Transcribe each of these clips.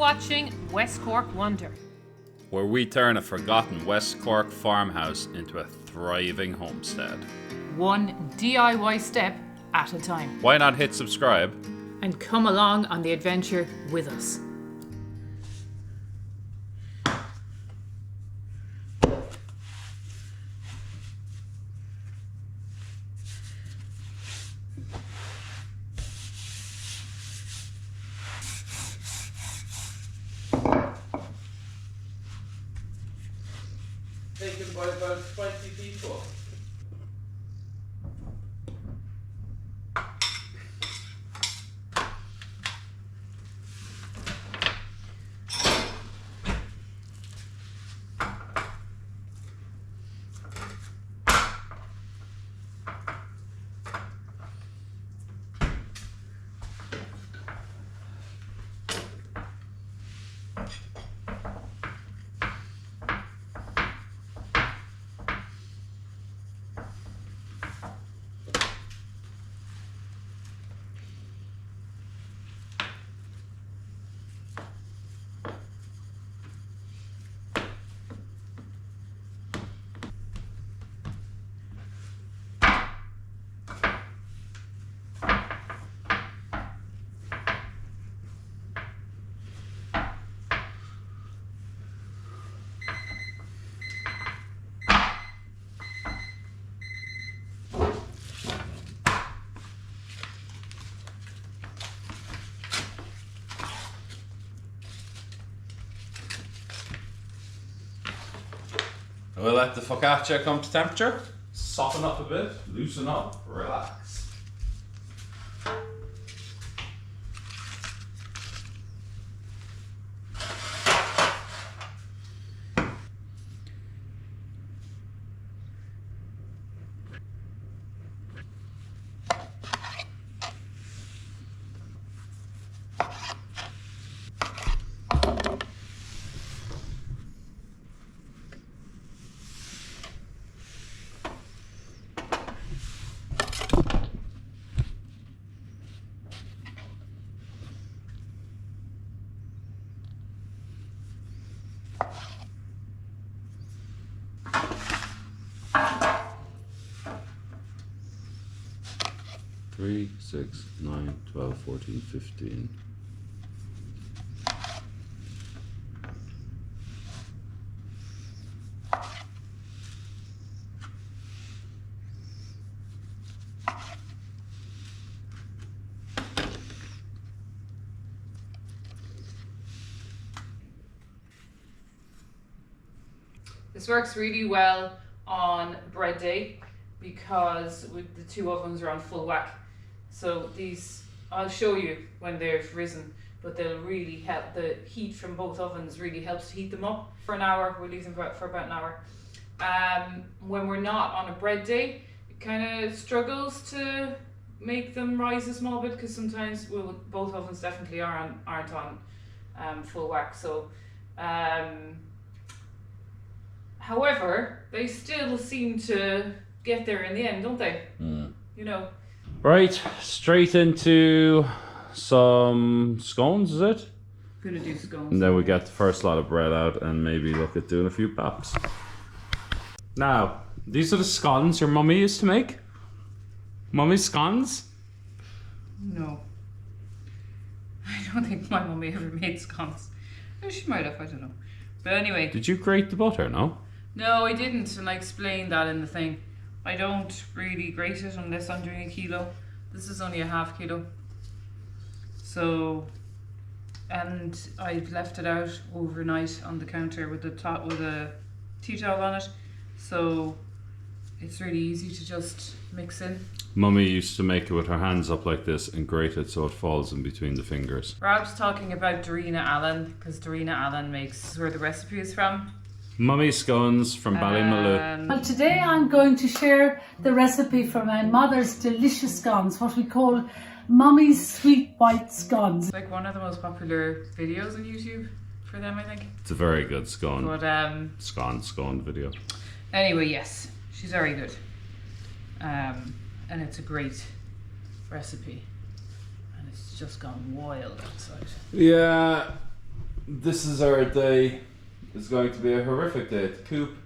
watching West Cork Wonder, where we turn a forgotten West Cork farmhouse into a thriving homestead. one DIY step at a time. Why not hit subscribe? And come along on the adventure with us. Taken by about 20 people. We'll let the focaccia come to temperature, soften up a bit, loosen up, relax. Three, 6, 9, 12, 14, 15. This works really well on bread day because the two ovens are on full whack. So these, I'll show you when they've risen, but they'll really help. The heat from both ovens really helps to heat them up for an hour. We'll leave them for about an hour. When we're not on a bread day, it kind of struggles to make them rise a small bit because sometimes both ovens definitely aren't on full whack. So, however, they still seem to get there in the end, don't they? Mm. You know. Right, straight into some scones, is it? Gonna do scones. And then we get the first lot of bread out and maybe look at doing a few baps. Now, these are the scones your mummy used to make? Mummy's scones? No. I don't think my mummy ever made scones. She might have, I don't know. But anyway. Did you grate the butter, no? No, I didn't, and I explained that in the thing. I don't really grate it unless I'm doing a kilo. This is only a half kilo. So, and I've left it out overnight on the counter with a tea towel on it. So it's really easy to just mix in. Mummy used to make it with her hands up like this and grate it so it falls in between the fingers. Rob's talking about Darina Allen because Darina Allen makes where the recipe is from. Mummy scones from Ballymaloe. Well, today I'm going to share the recipe for my mother's delicious scones, what we call Mummy's sweet white scones. It's like one of the most popular videos on YouTube for them, I think. It's a very good scone. But scone video. Anyway, yes, she's very good. And it's a great recipe. And it's just gone wild outside. Yeah, this is our day. It's going to be a horrific day at the coop.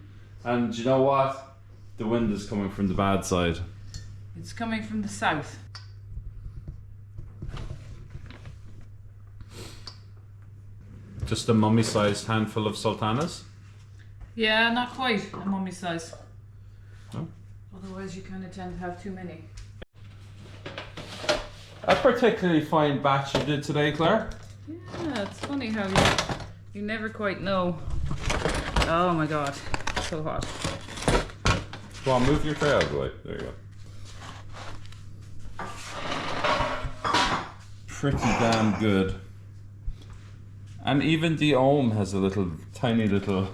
And you know what? The wind is coming from the bad side. It's coming from the south. Just a mummy-sized handful of sultanas. Yeah, not quite a mummy size. No? Otherwise you kind of tend to have too many. A particularly fine batch you did today, Claire. Yeah, it's funny how you never quite know. Oh my god, so hot. Come on, move your tray out of the way. There you go. Pretty damn good. And even the Ohm has a little, tiny little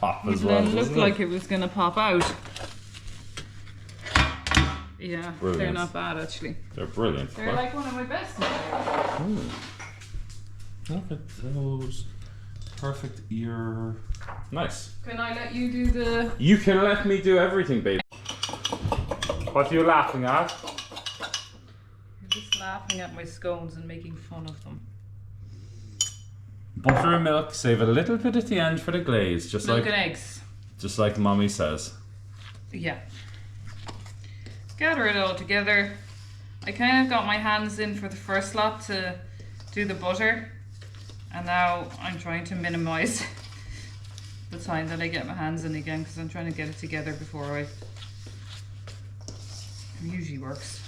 pop as well. It looked like it was going to pop out. Yeah, Brilliant. they're not bad actually. They're brilliant. They're like one of my best. Look at those. Perfect ear. Nice. Can I let you do the... You can let me do everything, baby. What are you laughing at? You're just laughing at my scones and making fun of them. Butter and milk, save a little bit at the end for the glaze, just Milk like and eggs. just like Mommy says. Yeah. Gather it all together. I kind of got my hands in for the first lot to do the butter, and now I'm trying to minimize the time that I get my hands in again because I'm trying to get it together before it usually works.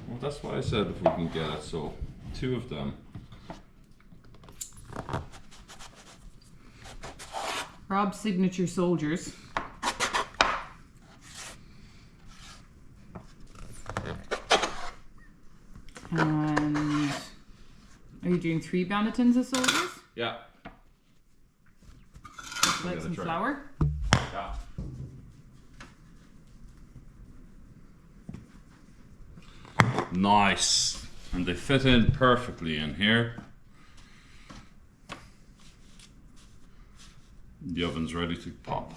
Well, that's why I said if we can get it, so 2 of them. Rob's signature soldiers. And are you doing 3 bannetons of soldiers? Yeah. Like some flour? Yeah. Nice. And they fit in perfectly in here. The oven's ready to pop.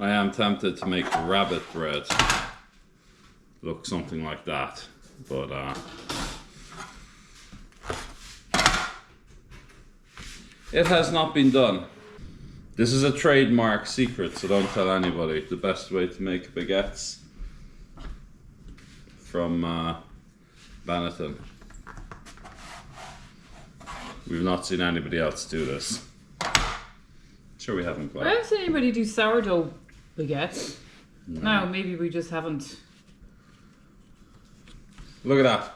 I am tempted to make rabbit bread look something like that, but it has not been done. This is a trademark secret, so don't tell anybody. The best way to make baguettes from Bannatyne. We've not seen anybody else do this. Sure, we haven't. I haven't seen anybody do sourdough baguettes. No, maybe we just haven't. Look at that.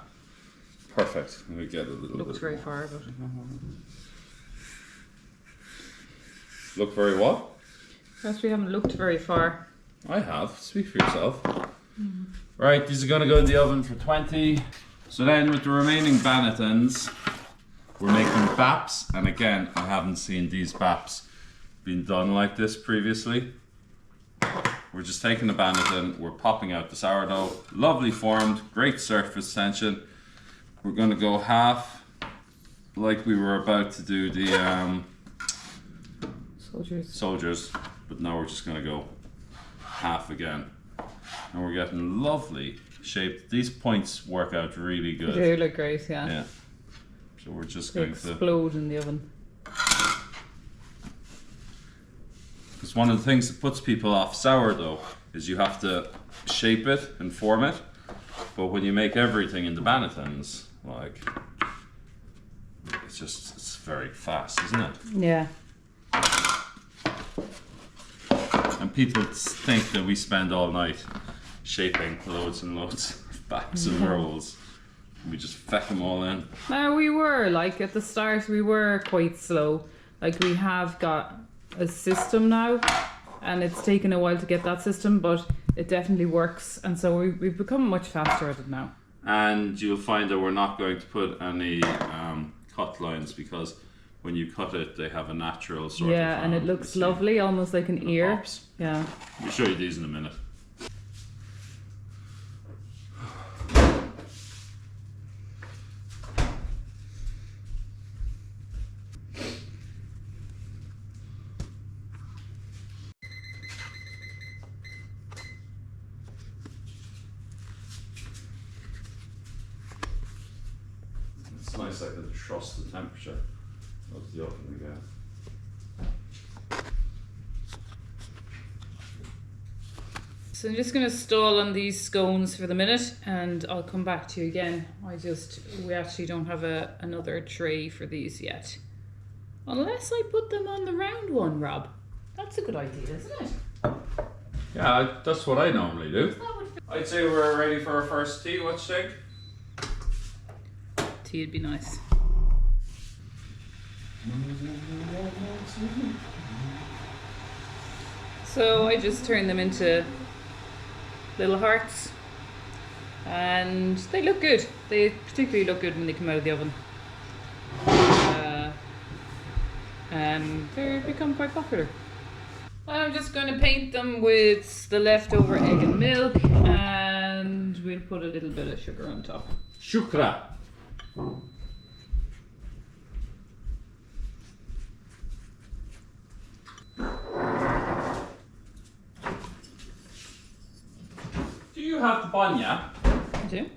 Perfect. Let me get a little Looks bit very more. far, but Look very what? perhaps we haven't looked very far. I have. Speak for yourself. Right, these are going to go in the oven for 20. So then with the remaining Bannatynes, we're making baps. And again, I haven't seen these baps been done like this previously. We're just taking the Bannatyne, we're popping out the sourdough. Lovely formed, great surface tension. We're going to go half like we were about to do the soldiers, but now we're just going to go half again. And we're getting lovely shape. These points work out really good. They do look great, yeah. Yeah. So we're just They going to... explode in the oven. Because one of the things that puts people off sourdough is you have to shape it and form it. But when you make everything in the Bannatynes, like, it's very fast, isn't it? Yeah. And people think that we spend all night shaping loads and loads of baps and rolls. We just feck them all in. No, we were, like, at the start, we were quite slow. Like, we have got a system now, and it's taken a while to get that system, but it definitely works, and so we've become much faster at it now. And you'll find that we're not going to put any cut lines because when you cut it, they have a natural sort of. Yeah, and it looks lovely, almost like an ear. Pops. Yeah. I'll show you these in a minute. It's nice I can trust the temperature of the oven again. So I'm just going to stall on these scones for the minute and I'll come back to you again. We actually don't have another tray for these yet. Unless I put them on the round one, Rob. That's a good idea, isn't it? Yeah, that's what I normally do. I'd say we're ready for our first tea. What do you think? Tea would be nice. So I just turn them into little hearts and they look good. They particularly look good when they come out of the oven. They've become quite popular. I'm just going to paint them with the leftover egg and milk and we'll put a little bit of sugar on top. Shukra. Do you have the banya? I do.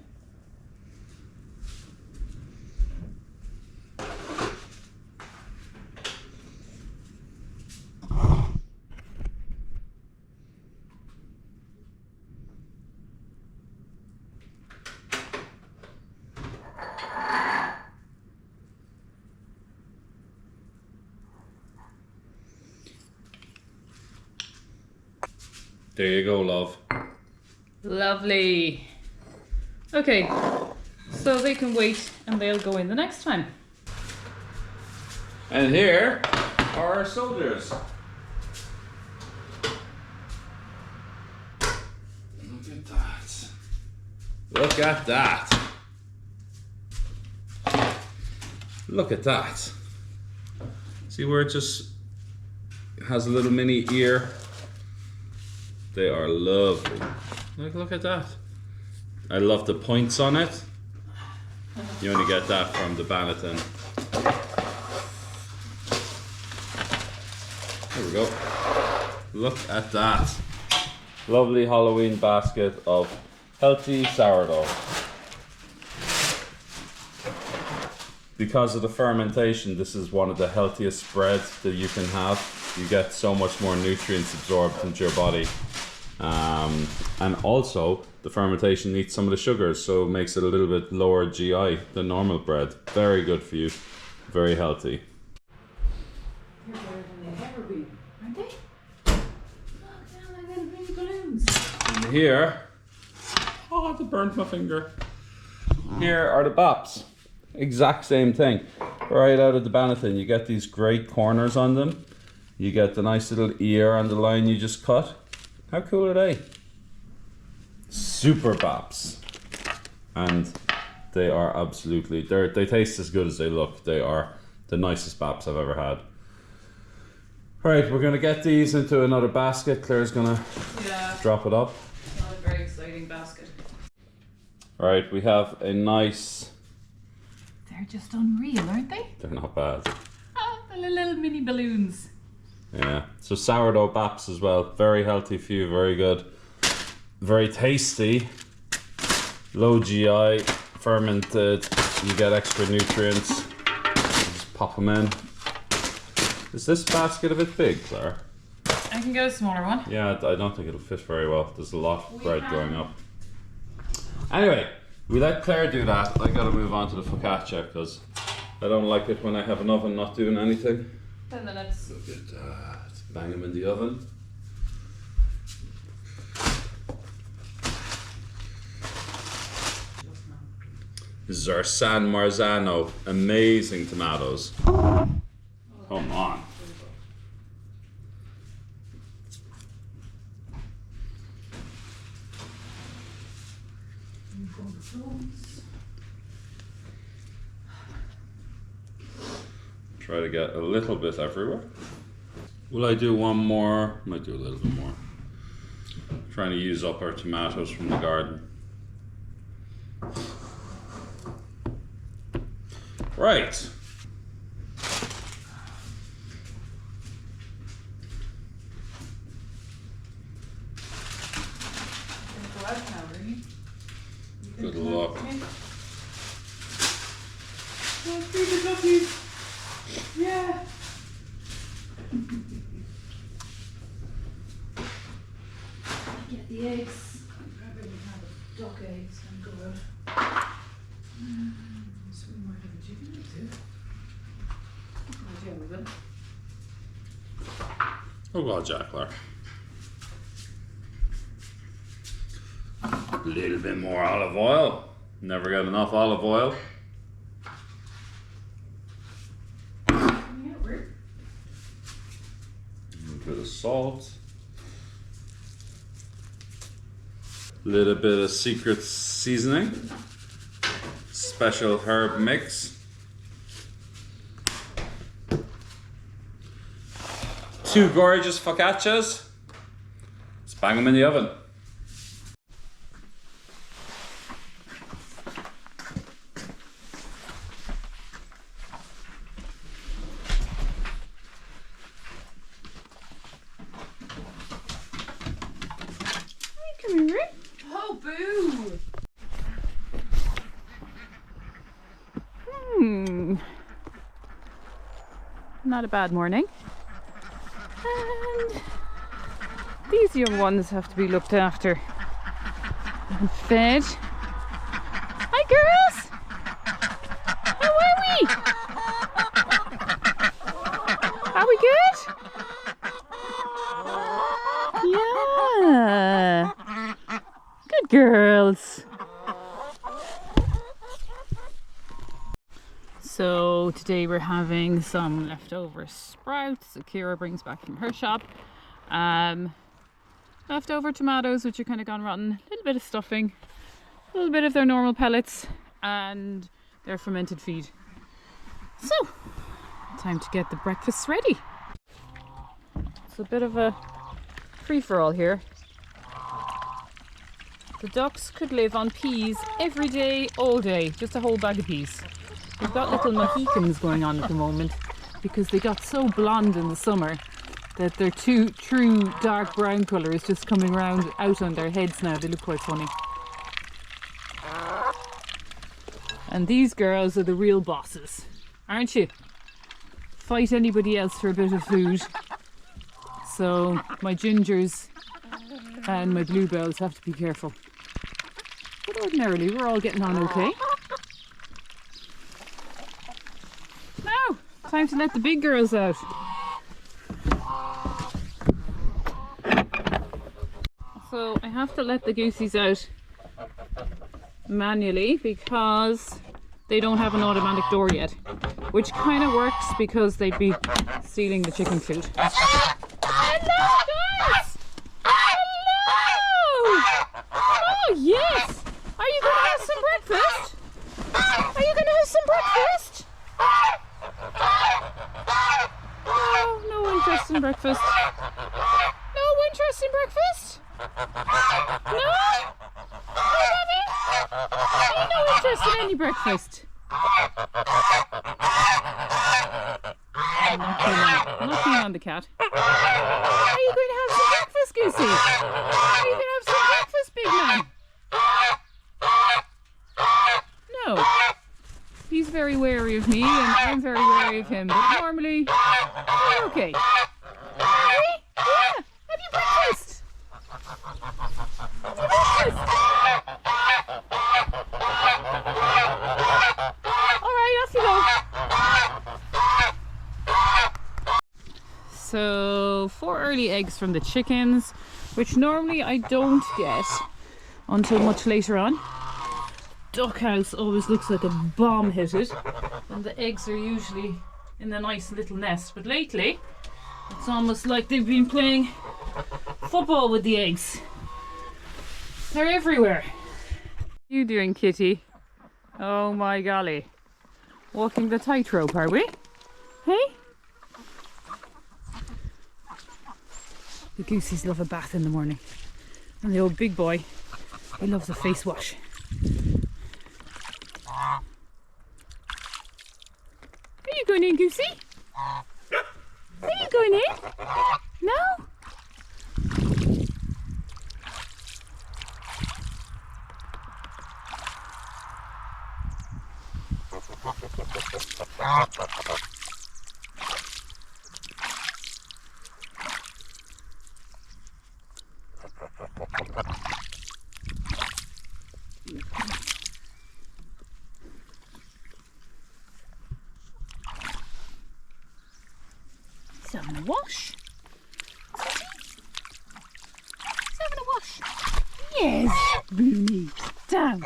There you go, love. Lovely. Okay, so they can wait and they'll go in the next time. And here are our sourdoughs. Look at that. Look at that. Look at that. See where it just has a little mini ear? They are lovely. Look at that. I love the points on it. You only get that from the Banneton. There we go. Look at that. Lovely Halloween basket of healthy sourdough. Because of the fermentation, this is one of the healthiest breads that you can have. You get so much more nutrients absorbed into your body. And also, the fermentation eats some of the sugars, so it makes it a little bit lower GI than normal bread. Very good for you. Very healthy. They're better than they've ever been, aren't they? Look, they're like little mini balloons. And here, oh, they burnt my finger. Here are the baps. Exact same thing. Right out of the Banneton, you get these great corners on them. You get the nice little ear on the line you just cut. How cool are they? Super baps. And they are absolutely, they taste as good as they look. They are the nicest baps I've ever had. Right, we're gonna get these into another basket. Claire's gonna drop it up. Not a very exciting basket. Right, we have a nice, They're just unreal, aren't they? they're not bad. Ah, the little mini balloons. Yeah, so sourdough baps as well. Very healthy for you, very good. Very tasty. Low GI, fermented. You get extra nutrients. Just pop them in. Is this basket a bit big, Claire? I can get a smaller one. Yeah, I don't think it'll fit very well. There's a lot of bread going up. Anyway, we let Claire do that. I gotta move on to the focaccia because I don't like it when I have an oven not doing anything. 10 minutes. Look at that. Bang them in the oven. This is our San Marzano. Amazing tomatoes. Come on. Scones. Try to get a little bit everywhere. Will I do one more? Might do a little bit more. Trying to use up our tomatoes from the garden. Right. Go out now, really. Good luck. Oh, pretty lucky. Yeah. Get the eggs. I'm grabbing a duck eggs and go out. So we might have a chicken or two. I'll deal with them. Oh God, Jackler. A little bit more olive oil. Never get enough olive oil. Yeah, we're A bit of salt. A little bit of secret seasoning. Special herb mix. 2 gorgeous focaccias. Let's bang them in the oven. come here. Oh, boo! Not a bad morning. And these young ones have to be looked after and fed. Hi, girls! How are we? Are we good? Yeah. Good girls. So today we're having some leftover sprouts that Kira brings back from her shop. Leftover tomatoes which are kind of gone rotten, a little bit of stuffing, a little bit of their normal pellets, and their fermented feed. So, time to get the breakfast ready. It's a bit of a free-for-all here. The ducks could live on peas every day, all day, just a whole bag of peas. We've got little Mohicans going on at the moment because they got so blonde in the summer that their true dark brown colour is just coming round out on their heads now. They look quite funny. And these girls are the real bosses, aren't you? Fight anybody else for a bit of food. So my gingers and my bluebells have to be careful. But ordinarily we're all getting on okay. Now, time to let the big girls out. So I have to let the goosies out manually because they don't have an automatic door yet, which kind of works because they'd be stealing the chicken food. Hello, guys! Hello! Oh, yes! Are you going to have some breakfast? Are you going to have some breakfast? Oh, no interest in breakfast. No interest in breakfast? No? No, Mommy? No interest in any breakfast. I'm not keen on the cat. Are you going to have some breakfast, Goosey? Are you going to have some breakfast, big man? No. He's very wary of me and I'm very wary of him, but normally we're okay. Hey? Yeah! Have your breakfast! Have your breakfast! Alright, off you go. So, 4 early eggs from the chickens, which normally I don't get until much later on. Duck house always looks like a bomb hit it, and the eggs are usually in the nice little nest, but lately it's almost like they've been playing football with the eggs. They're everywhere. You doing, kitty? Oh my golly. Walking the tightrope, are we? Hey? The goosies love a bath in the morning. And the old big boy, he loves a face wash. Are you going in, Goosey? Are you going in? No? He's having a wash. He's having a wash. Yes, Booney. Down.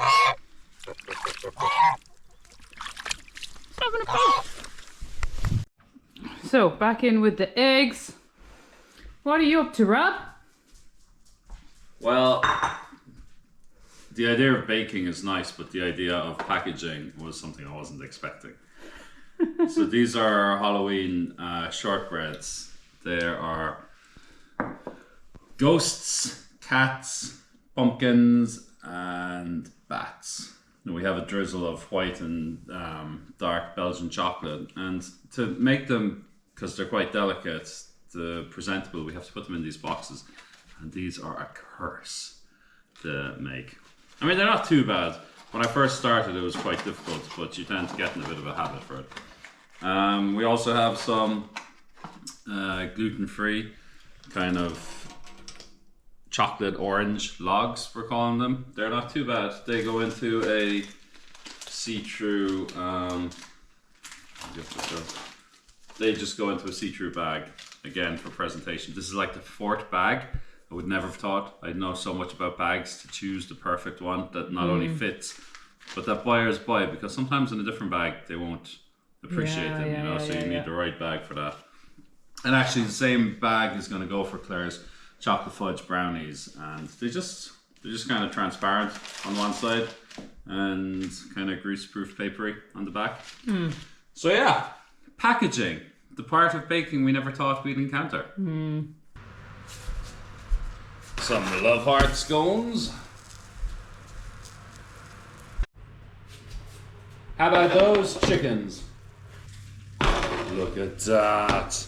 Having a bath. So back in with the eggs. What are you up to, Rob? Well, the idea of baking is nice, but the idea of packaging was something I wasn't expecting. So these are Halloween shortbreads. There are ghosts, cats, pumpkins, and bats. And we have a drizzle of white and dark Belgian chocolate. And to make them, because they're quite delicate, presentable, we have to put them in these boxes. And these are a curse to make. I mean, they're not too bad. When I first started, it was quite difficult, but you tend to get in a bit of a habit for it. We also have some gluten-free kind of chocolate orange logs, we're calling them. They're not too bad. They go into a see-through, they just go into a see-through bag, again, for presentation. This is like the fourth bag. I would never have thought I'd know so much about bags to choose the perfect one that not only fits, but that buyers buy, because sometimes in a different bag they won't appreciate them, you know, so you need the right bag for that. And actually the same bag is going to go for Claire's chocolate fudge brownies, and they're just kind of transparent on one side and kind of grease-proof papery on the back. So yeah, packaging, the part of baking we never thought we'd encounter. Some Love Heart scones. How about those chickens? Look at that.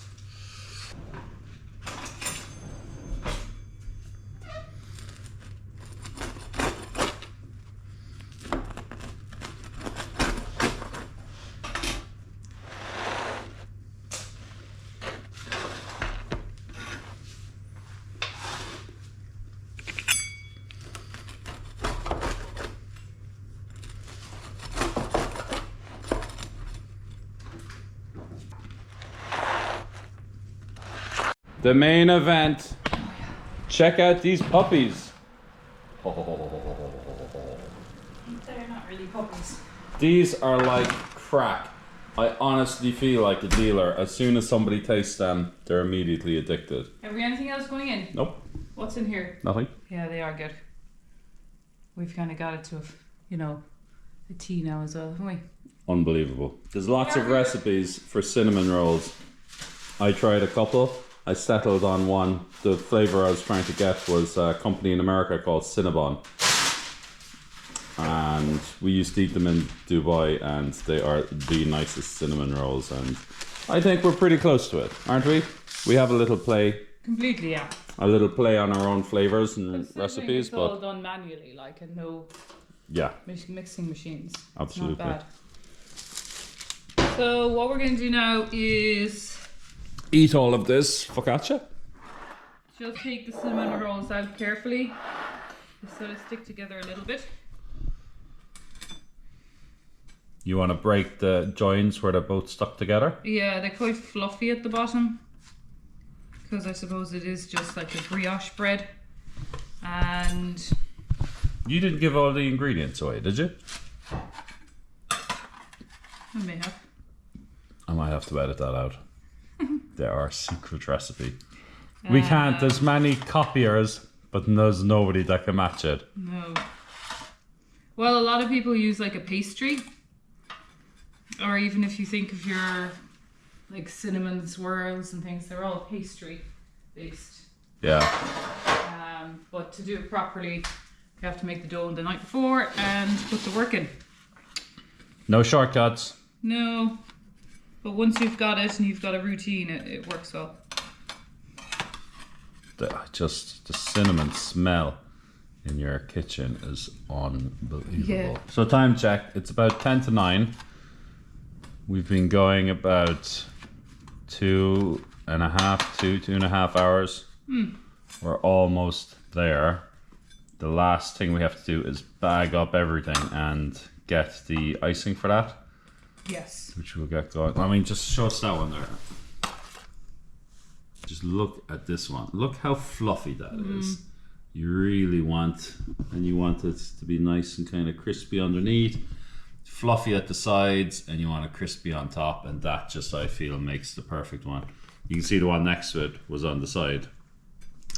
The main event. Check out these puppies. They're not really puppies. These are like crack. I honestly feel like the dealer. As soon as somebody tastes them, they're immediately addicted. Have we anything else going in? Nope. What's in here? Nothing. Yeah, they are good. We've kind of got it to, a tea now as well, haven't we? Unbelievable. There's lots of recipes for cinnamon rolls. I tried a couple. I settled on one. The flavour I was trying to get was a company in America called Cinnabon. And we used to eat them in Dubai, and they are the nicest cinnamon rolls. And I think we're pretty close to it, aren't we? We have a little play. Completely, yeah. A little play on our own flavours and recipes. It's all done manually, and no mixing machines. Absolutely. It's not bad. So what we're going to do now is eat all of this focaccia. just take the cinnamon rolls out carefully, just so they stick together a little bit. You want to break the joints where they're both stuck together? Yeah, they're quite fluffy at the bottom, because I suppose it is just like a brioche bread. And you didn't give all the ingredients away, did you? I may have. I might have to edit that out. They're our secret recipe. We can't, there's many copiers, but there's nobody that can match it. No. Well, a lot of people use like a pastry, or even if you think of your like cinnamon swirls and things, they're all pastry based. Yeah. But to do it properly, you have to make the dough the night before and put the work in. No shortcuts. No, but once you've got it and you've got a routine, it works well. Just the cinnamon smell in your kitchen is unbelievable. Yeah. So time check, it's about 10 to 9. We've been going about 2.5 hours. We're almost there. The last thing we have to do is bag up everything and get the icing for that. Yes. Which we'll get going. I mean, just show us that one there. Just look at this one. Look how fluffy that is. You really want, and you want it to be nice and kind of crispy underneath, fluffy at the sides, and you want it crispy on top, and that just, I feel, makes the perfect one. You can see the one next to it was on the side.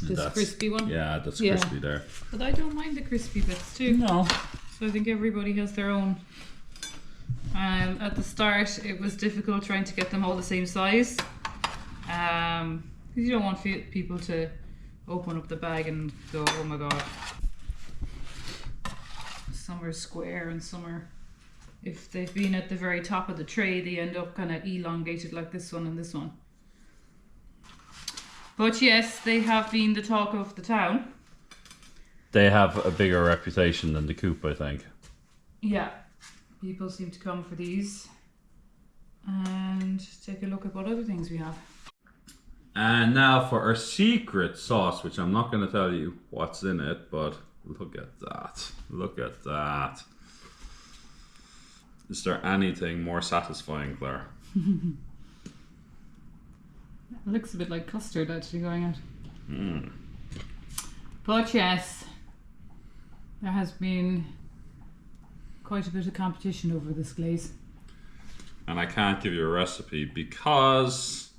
This crispy one? Yeah, that's crispy there. But I don't mind the crispy bits too. No. So I think everybody has their own. At the start, it was difficult trying to get them all the same size. Because you don't want people to open up the bag and go, oh my god. Some are square and some are, if they've been at the very top of the tray, they end up kind of elongated like this one and this one. But yes, they have been the talk of the town. They have a bigger reputation than the coop, I think. Yeah, people seem to come for these. And take a look at what other things we have. And now for our secret sauce, which I'm not going to tell you what's in it, but look at that. Look at that. Is there anything more satisfying, Claire? It looks a bit like custard actually going out. But yes, there has been quite a bit of competition over this glaze. And I can't give you a recipe because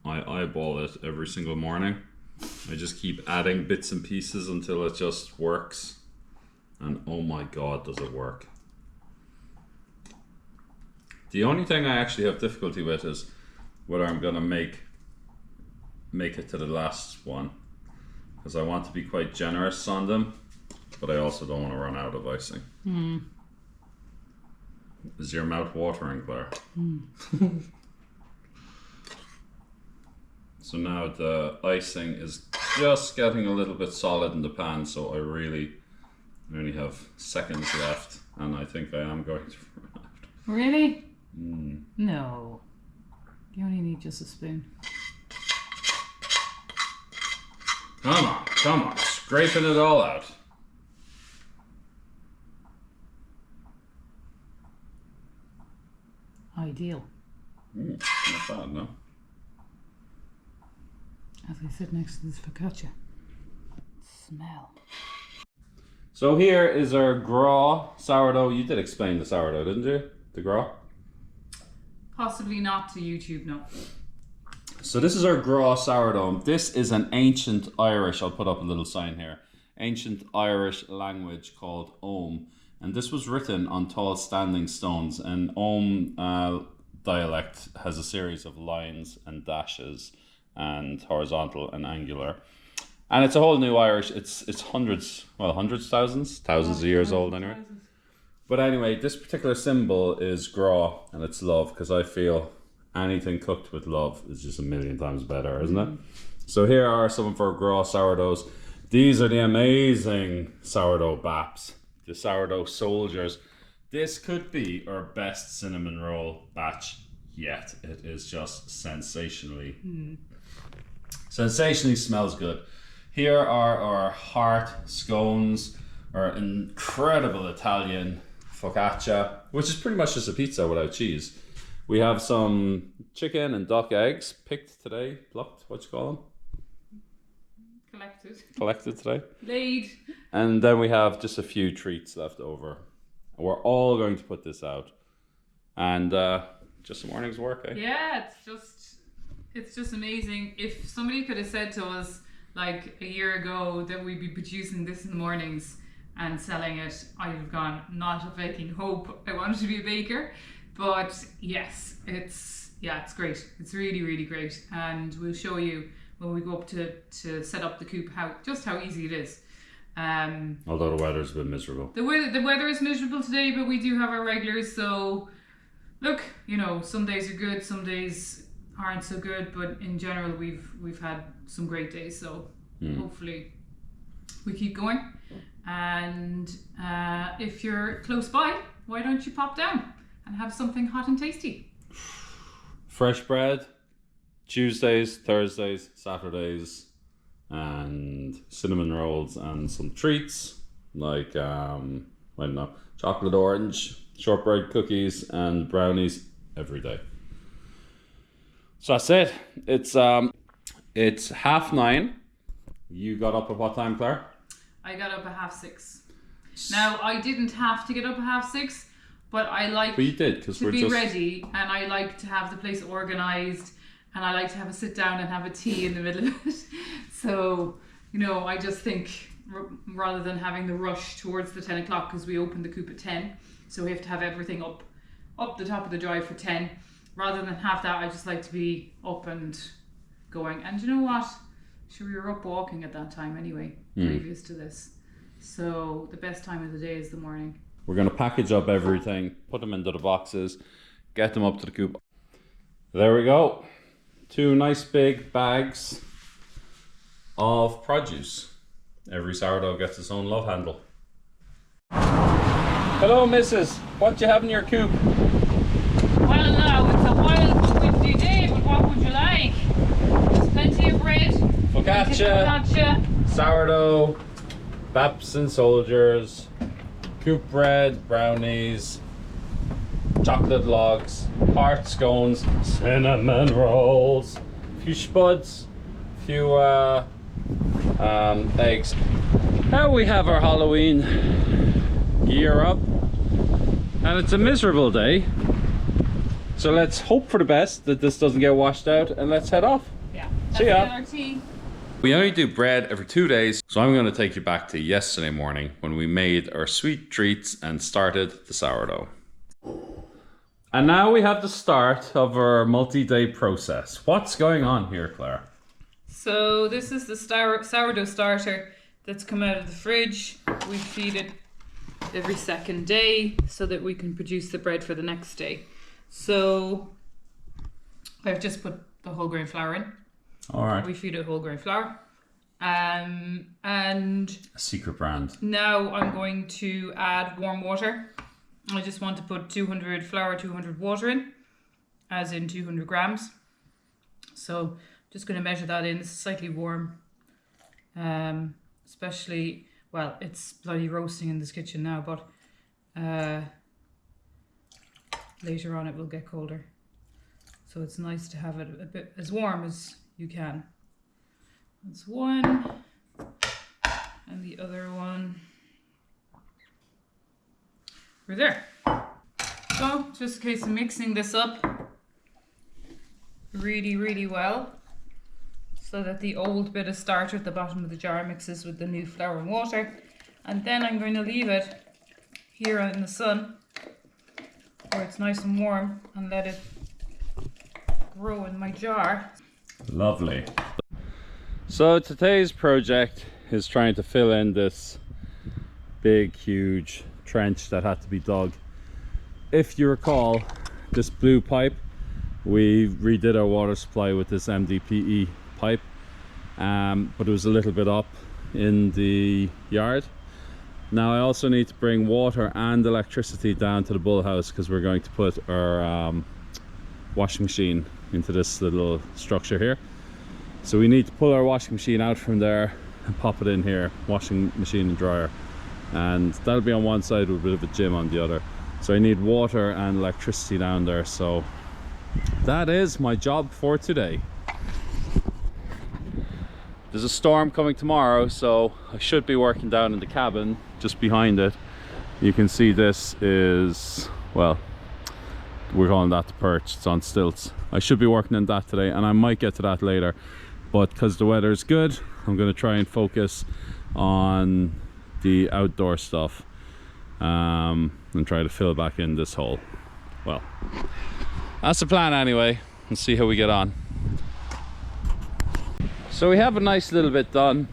I eyeball it every single morning. I just keep adding bits and pieces until it just works. And oh my god, does it work. The only thing I actually have difficulty with is whether I'm going to make it to the last one, because I want to be quite generous on them, but I also don't want to run out of icing. Is your mouth watering, Claire? So now the icing is just getting a little bit solid in the pan, so I only have seconds left, and I think I am going to run out. Really? No. You only need just a spoon. Come on, scraping it all out. Ideal. Not bad, no? As I sit next to this focaccia. Smell. So here is our gras sourdough. You did explain the sourdough, didn't you? The gras? Possibly not to YouTube, no. So this is our gras sourdough. This is an ancient Irish, I'll put up a little sign here, ancient Irish language called Ogham. And this was written on tall standing stones. And Ogham dialect has a series of lines and dashes and horizontal and angular. And it's a whole new Irish, it's thousands of years old anyway. But anyway, this particular symbol is gras, and it's love, because I feel anything cooked with love is just a million times better, isn't it? So here are some of our gras sourdoughs. These are the amazing sourdough baps, the sourdough soldiers. This could be our best cinnamon roll batch yet. It is just sensationally smells good. Here are our heart scones, our incredible Italian focaccia, which is pretty much just a pizza without cheese. We have some chicken and duck eggs picked today, plucked, what you call them? Collected today. Laid. And then we have just a few treats left over. We're all going to put this out. And just a morning's work, eh? Yeah, it's just amazing. If somebody could have said to us like a year ago that we'd be producing this in the mornings, and selling it, I'd have gone, not a faking hope I wanted to be a baker. But yes, it's great. It's really, really great. And we'll show you when we go up to set up the coop how easy it is. Although the weather's a bit miserable. The weather is miserable today, but we do have our regulars. So look, you know, some days are good, some days aren't so good, but in general we've had some great days. So hopefully we keep going. And if you're close by, why don't you pop down and have something hot and tasty? Fresh bread, Tuesdays, Thursdays, Saturdays, and cinnamon rolls and some treats like I don't know, chocolate orange, shortbread cookies, and brownies every day. So that's it. It's 9:30. You got up at what time, Claire? I got up at 6:30. Now I didn't have to get up at 6:30, but I like but you did, because to we're be just ready, and I like to have the place organized, and I like to have a sit down and have a tea in the middle of it. So, you know, I just think rather than having the rush towards the 10 o'clock, because we open the coop at 10, so we have to have everything up the top of the drive for 10. Rather than have that, I just like to be up and going. And you know what? Sure, we were up walking at that time anyway, previous to this. So the best time of the day is the morning. We're going to package up everything, put them into the boxes, get them up to the coop. There we go. 2 nice big bags of produce. Every sourdough gets its own love handle. Hello, missus. What do you have in your coop? Well, now it's a wild, windy day, but what would you like? There's plenty of bread, Focaccia, sourdough, baps and soldiers, coop bread, brownies, chocolate logs, heart scones, cinnamon rolls, a few spuds, a few eggs. Now we have our Halloween gear up, and it's a miserable day. So let's hope for the best that this doesn't get washed out, and let's head off. Yeah. See ya. Our tea. We only do bread every 2 days, so I'm going to take you back to yesterday morning when we made our sweet treats and started the sourdough. And now we have the start of our multi-day process. What's going on here, Claire? So this is the sourdough starter that's come out of the fridge. We feed it every second day so that we can produce the bread for the next day. So I've just put the whole grain flour in. All right. We feed it whole grain flour. And A secret brand. now I'm going to add warm water. I just want to put 200 flour, 200 water in, as in 200 grams. So just going to measure that in. It's slightly warm. Especially, well, it's bloody roasting in this kitchen now, but later on it will get colder. So it's nice to have it a bit as warm as you can. That's one. And the other one. We're there. So just a case of mixing this up really, really well, so that the old bit of starter at the bottom of the jar mixes with the new flour and water. And then I'm going to leave it here in the sun where it's nice and warm and let it grow in my jar. Lovely. So today's project is trying to fill in this big, huge trench that had to be dug. If you recall, this blue pipe, we redid our water supply with this MDPE pipe, but it was a little bit up in the yard. Now I also need to bring water and electricity down to the bull house, because we're going to put our washing machine into this little structure here. So we need to pull our washing machine out from there and pop it in here, washing machine and dryer, and that'll be on one side with a bit of a gym on the other. So I need water and electricity down there. So that is my job for today. There's a storm coming tomorrow, so I should be working down in the cabin just behind it. You can see this is, well, we're calling that the perch. It's on stilts. I should be working on that today, and I might get to that later, but because the weather is good, I'm going to try and focus on the outdoor stuff and try to fill back in this hole. Well, that's the plan anyway. Let's see how we get on. So we have a nice little bit done.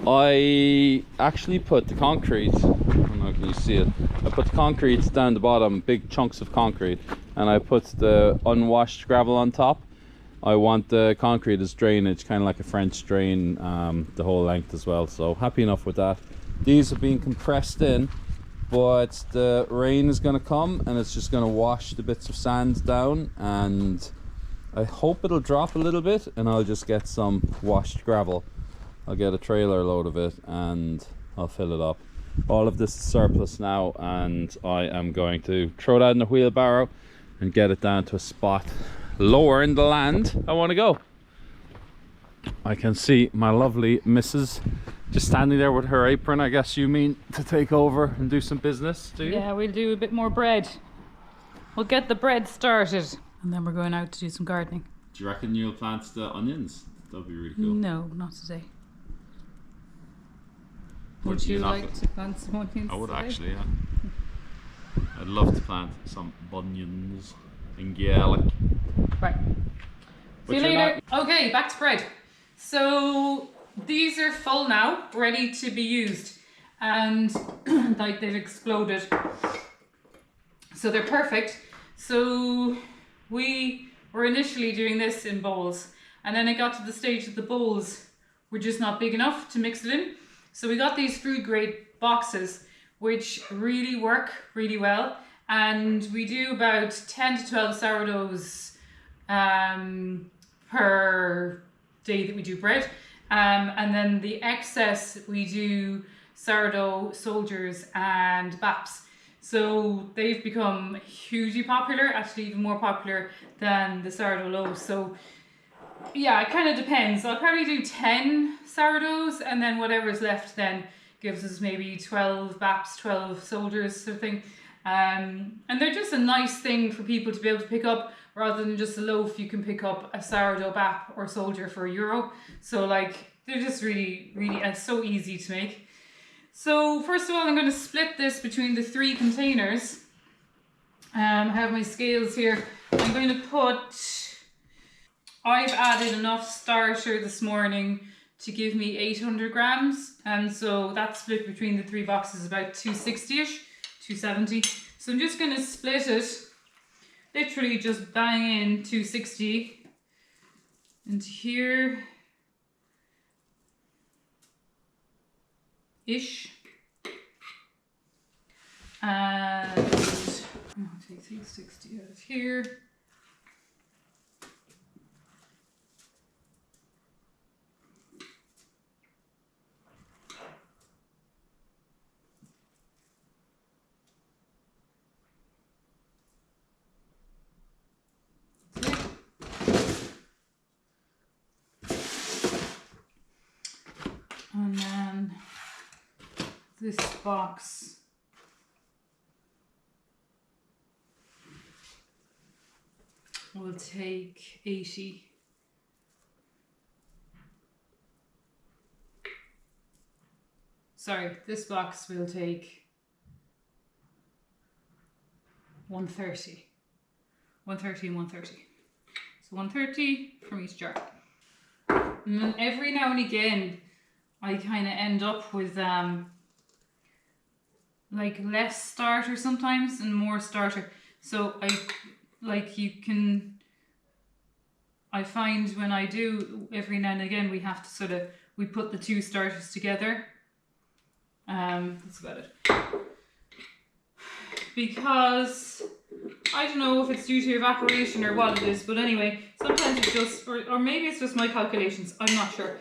I actually put the concrete, I don't know if you see it, I put the concrete down the bottom, big chunks of concrete, and I put the unwashed gravel on top. I want the concrete as drainage, kind of like a French drain, the whole length as well, so happy enough with that. These are being compressed in, but the rain is going to come and it's just going to wash the bits of sand down, and I hope it'll drop a little bit and I'll just get some washed gravel. I'll get a trailer load of it and I'll fill it up. All of this is surplus now, and I am going to throw that in the wheelbarrow and get it down to a spot lower in the land I want to go. I can see my lovely missus just standing there with her apron. I guess you mean to take over and do some business, do you? Yeah, we'll do a bit more bread. We'll get the bread started and then we're going out to do some gardening. Do you reckon you'll plant the onions? That'd be really cool. No, not today. Would you like to plant some onions? I would today? actually, yeah. I'd love to plant some bunions in Gaelic. Right. But See you you're later. Okay, back to bread. So these are full now, ready to be used, and like they've exploded. So they're perfect. So we were initially doing this in bowls, and then it got to the stage that the bowls were just not big enough to mix it in. So we got these food grade boxes, which really work really well. And we do about 10 to 12 sourdoughs per day that we do bread. And then the excess, we do sourdough, soldiers and baps. So they've become hugely popular, actually even more popular than the sourdough loaves. So yeah, it kind of depends. I'll probably do 10 sourdoughs, and then whatever's left then gives us maybe 12 baps, 12 soldiers sort of thing. And they're just a nice thing for people to be able to pick up. Rather than just a loaf, you can pick up a sourdough bap or soldier for €1. So like, they're just really, really, it's so easy to make. So first of all, I'm going to split this between the 3 containers. I have my scales here. I'm going to put, I've added enough starter this morning to give me 800 grams. And so that split between the 3 boxes is about 260-ish, 270. So I'm just going to split it, literally just bang in 260 into here. Ish. And I'll take 360 out of here. And then this box will take 80. Sorry, this box will take 130. 130 and 130. So 130 from each jar. And then every now and again, I kind of end up with like less starter sometimes and more starter. So I find when I do, every now and again we have to we put the 2 starters together. That's about it. Because I don't know if it's due to evaporation or what it is, but anyway, sometimes it's just, or maybe it's just my calculations, I'm not sure.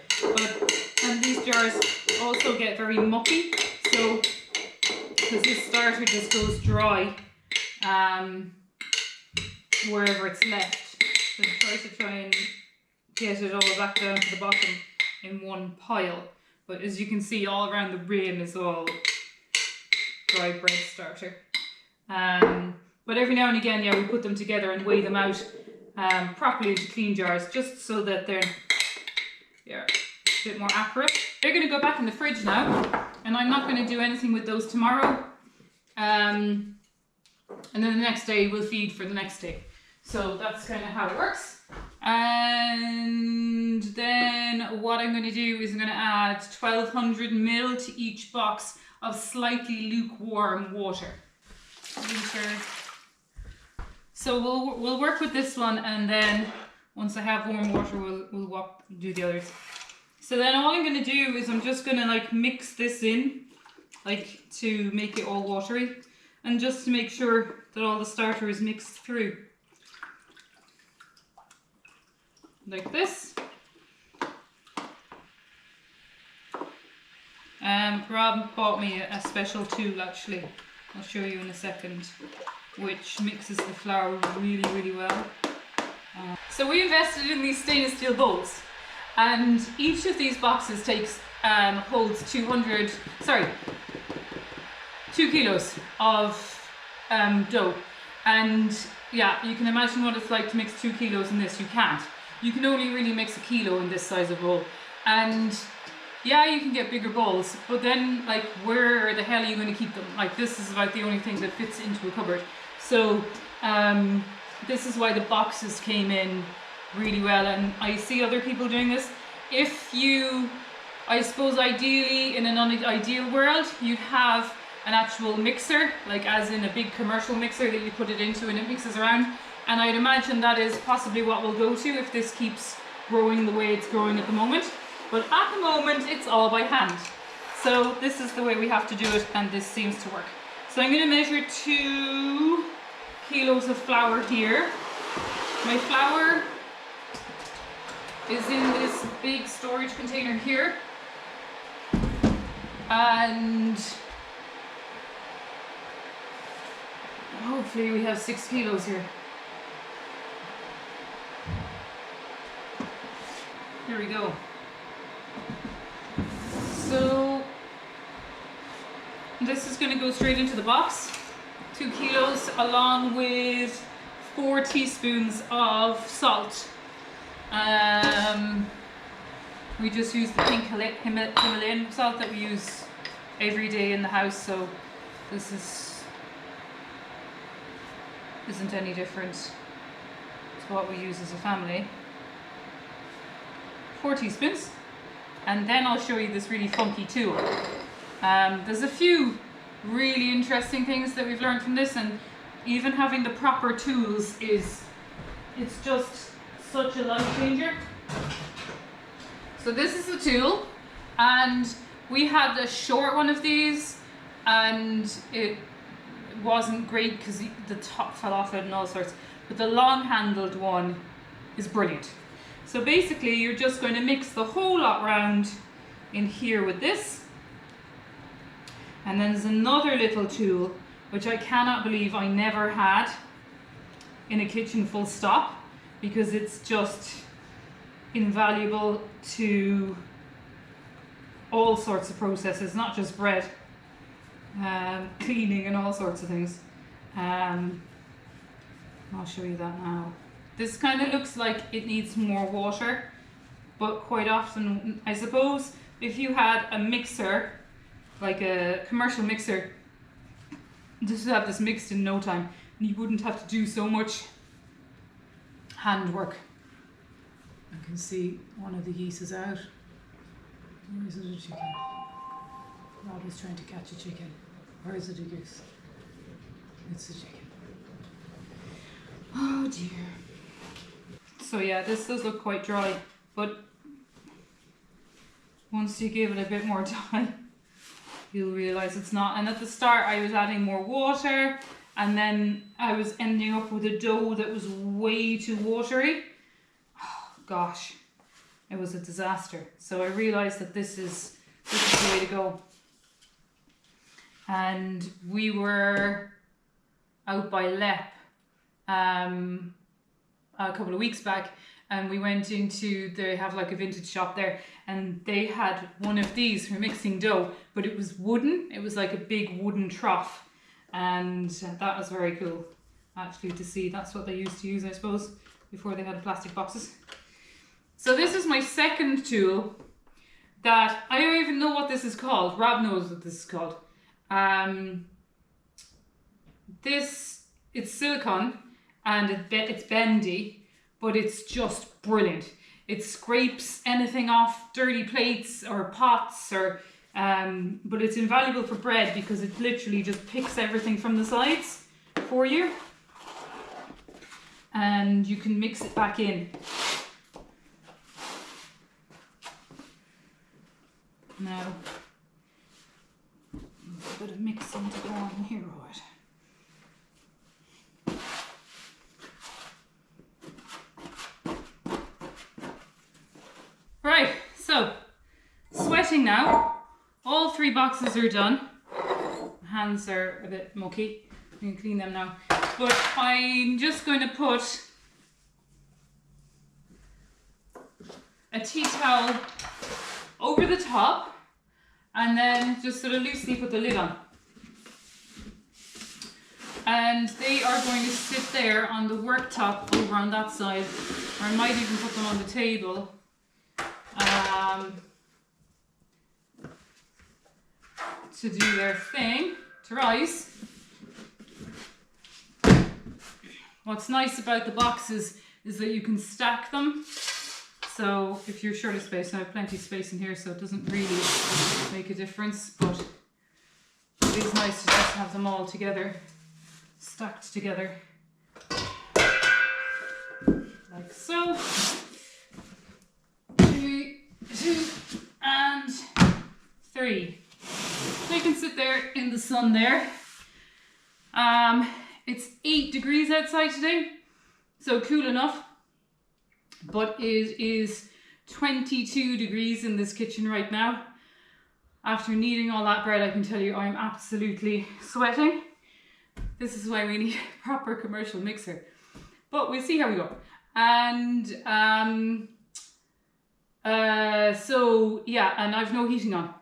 And these jars also get very mucky, so because this starter just goes dry wherever it's left. So try and get it all back down to the bottom in one pile. But as you can see, all around the rim is all dry bread starter. But every now and again, yeah, we put them together and weigh them out properly into clean jars, just so that they're a bit more accurate. They're going to go back in the fridge now, and I'm not going to do anything with those tomorrow. And then the next day we'll feed for the next day. So that's kind of how it works. And then what I'm going to do is I'm going to add 1200 ml to each box of slightly lukewarm water. So we'll work with this one, and then once I have warm water, we'll do the others. So then all I'm going to do is I'm just going to like mix this in, like to make it all watery, and just to make sure that all the starter is mixed through. Like this. Rob bought me a special tool actually. I'll show you in a second, which mixes the flour really, really well. So we invested in these stainless steel bowls, and each of these boxes holds 2 kilos of dough. And yeah, you can imagine what it's like to mix 2 kilos in this. You can't. You can only really mix 1 kilo in this size of bowl. And yeah, you can get bigger bowls, but then like where the hell are you going to keep them? Like this is about the only thing that fits into a cupboard. So this is why the boxes came in really well, and I see other people doing this. If you, I suppose ideally in an ideal world, you'd have an actual mixer, like as in a big commercial mixer that you put it into and it mixes around. And I'd imagine that is possibly what we'll go to if this keeps growing the way it's growing at the moment. But at the moment, it's all by hand. So this is the way we have to do it, and this seems to work. So I'm going to measure 2 kilos of flour here. My flour is in this big storage container here. And hopefully we have 6 kilos here. Here we go. So this is going to go straight into the box. 2 kilos along with 4 teaspoons of salt. We just use the pink Himalayan salt that we use every day in the house, so this isn't any different to what we use as a family. 4 teaspoons. And then I'll show you this really funky tool. There's a few really interesting things that we've learned from this, and even having the proper tools it's just such a life changer. So this is the tool, and we had a short one of these, and it wasn't great because the top fell off it and all sorts, but the long handled one is brilliant. So basically you're just going to mix the whole lot round in here with this. And then there's another little tool which I cannot believe I never had in a kitchen full stop, because it's just invaluable to all sorts of processes, not just bread, cleaning and all sorts of things. I'll show you that now. This kind of looks like it needs more water, but quite often, I suppose, if you had a mixer, like a commercial mixer, just have this mixed in no time, and you wouldn't have to do so much handwork. I can see one of the geese is out. Where is it, a chicken? Rob is trying to catch a chicken. Or is it a goose? It's a chicken. Oh dear. So yeah, this does look quite dry, but once you give it a bit more time, you'll realise it's not. And at the start I was adding more water, and then I was ending up with a dough that was way too watery. Oh, gosh, it was a disaster. So I realised that this is the way to go. And we were out by Lep a couple of weeks back, and we went into, they have like a vintage shop there, and they had one of these for mixing dough, but it was wooden. It was like a big wooden trough, and that was very cool actually to see. That's what they used to use, I suppose, before they had plastic boxes. So this is my second tool, that I don't even know what this is called. Rob knows what this is called. It's silicone and it's bendy, but it's just brilliant. It scrapes anything off dirty plates or pots, or but it's invaluable for bread because it literally just picks everything from the sides for you, and you can mix it back in. Now, a bit of mixing to go on here, right? Right, so sweating now. All 3 boxes are done. Hands are a bit mucky. I can clean them now. But I'm just going to put a tea towel over the top and then just sort of loosely put the lid on. And they are going to sit there on the worktop over on that side, or I might even put them on the table. To do their thing, to rise. What's nice about the boxes is that you can stack them. So if you're short of space, I have plenty of space in here, so it doesn't really make a difference, but it is nice to just have them all together, stacked together, like so. 2, 2, and 3. So you can sit there in the sun there. It's 8 degrees outside today, so cool enough, but it is 22 degrees in this kitchen right now. After kneading all that bread, I can tell you I'm absolutely sweating. This is why we need a proper commercial mixer, but we'll see how we go. And so yeah, and I've no heating on.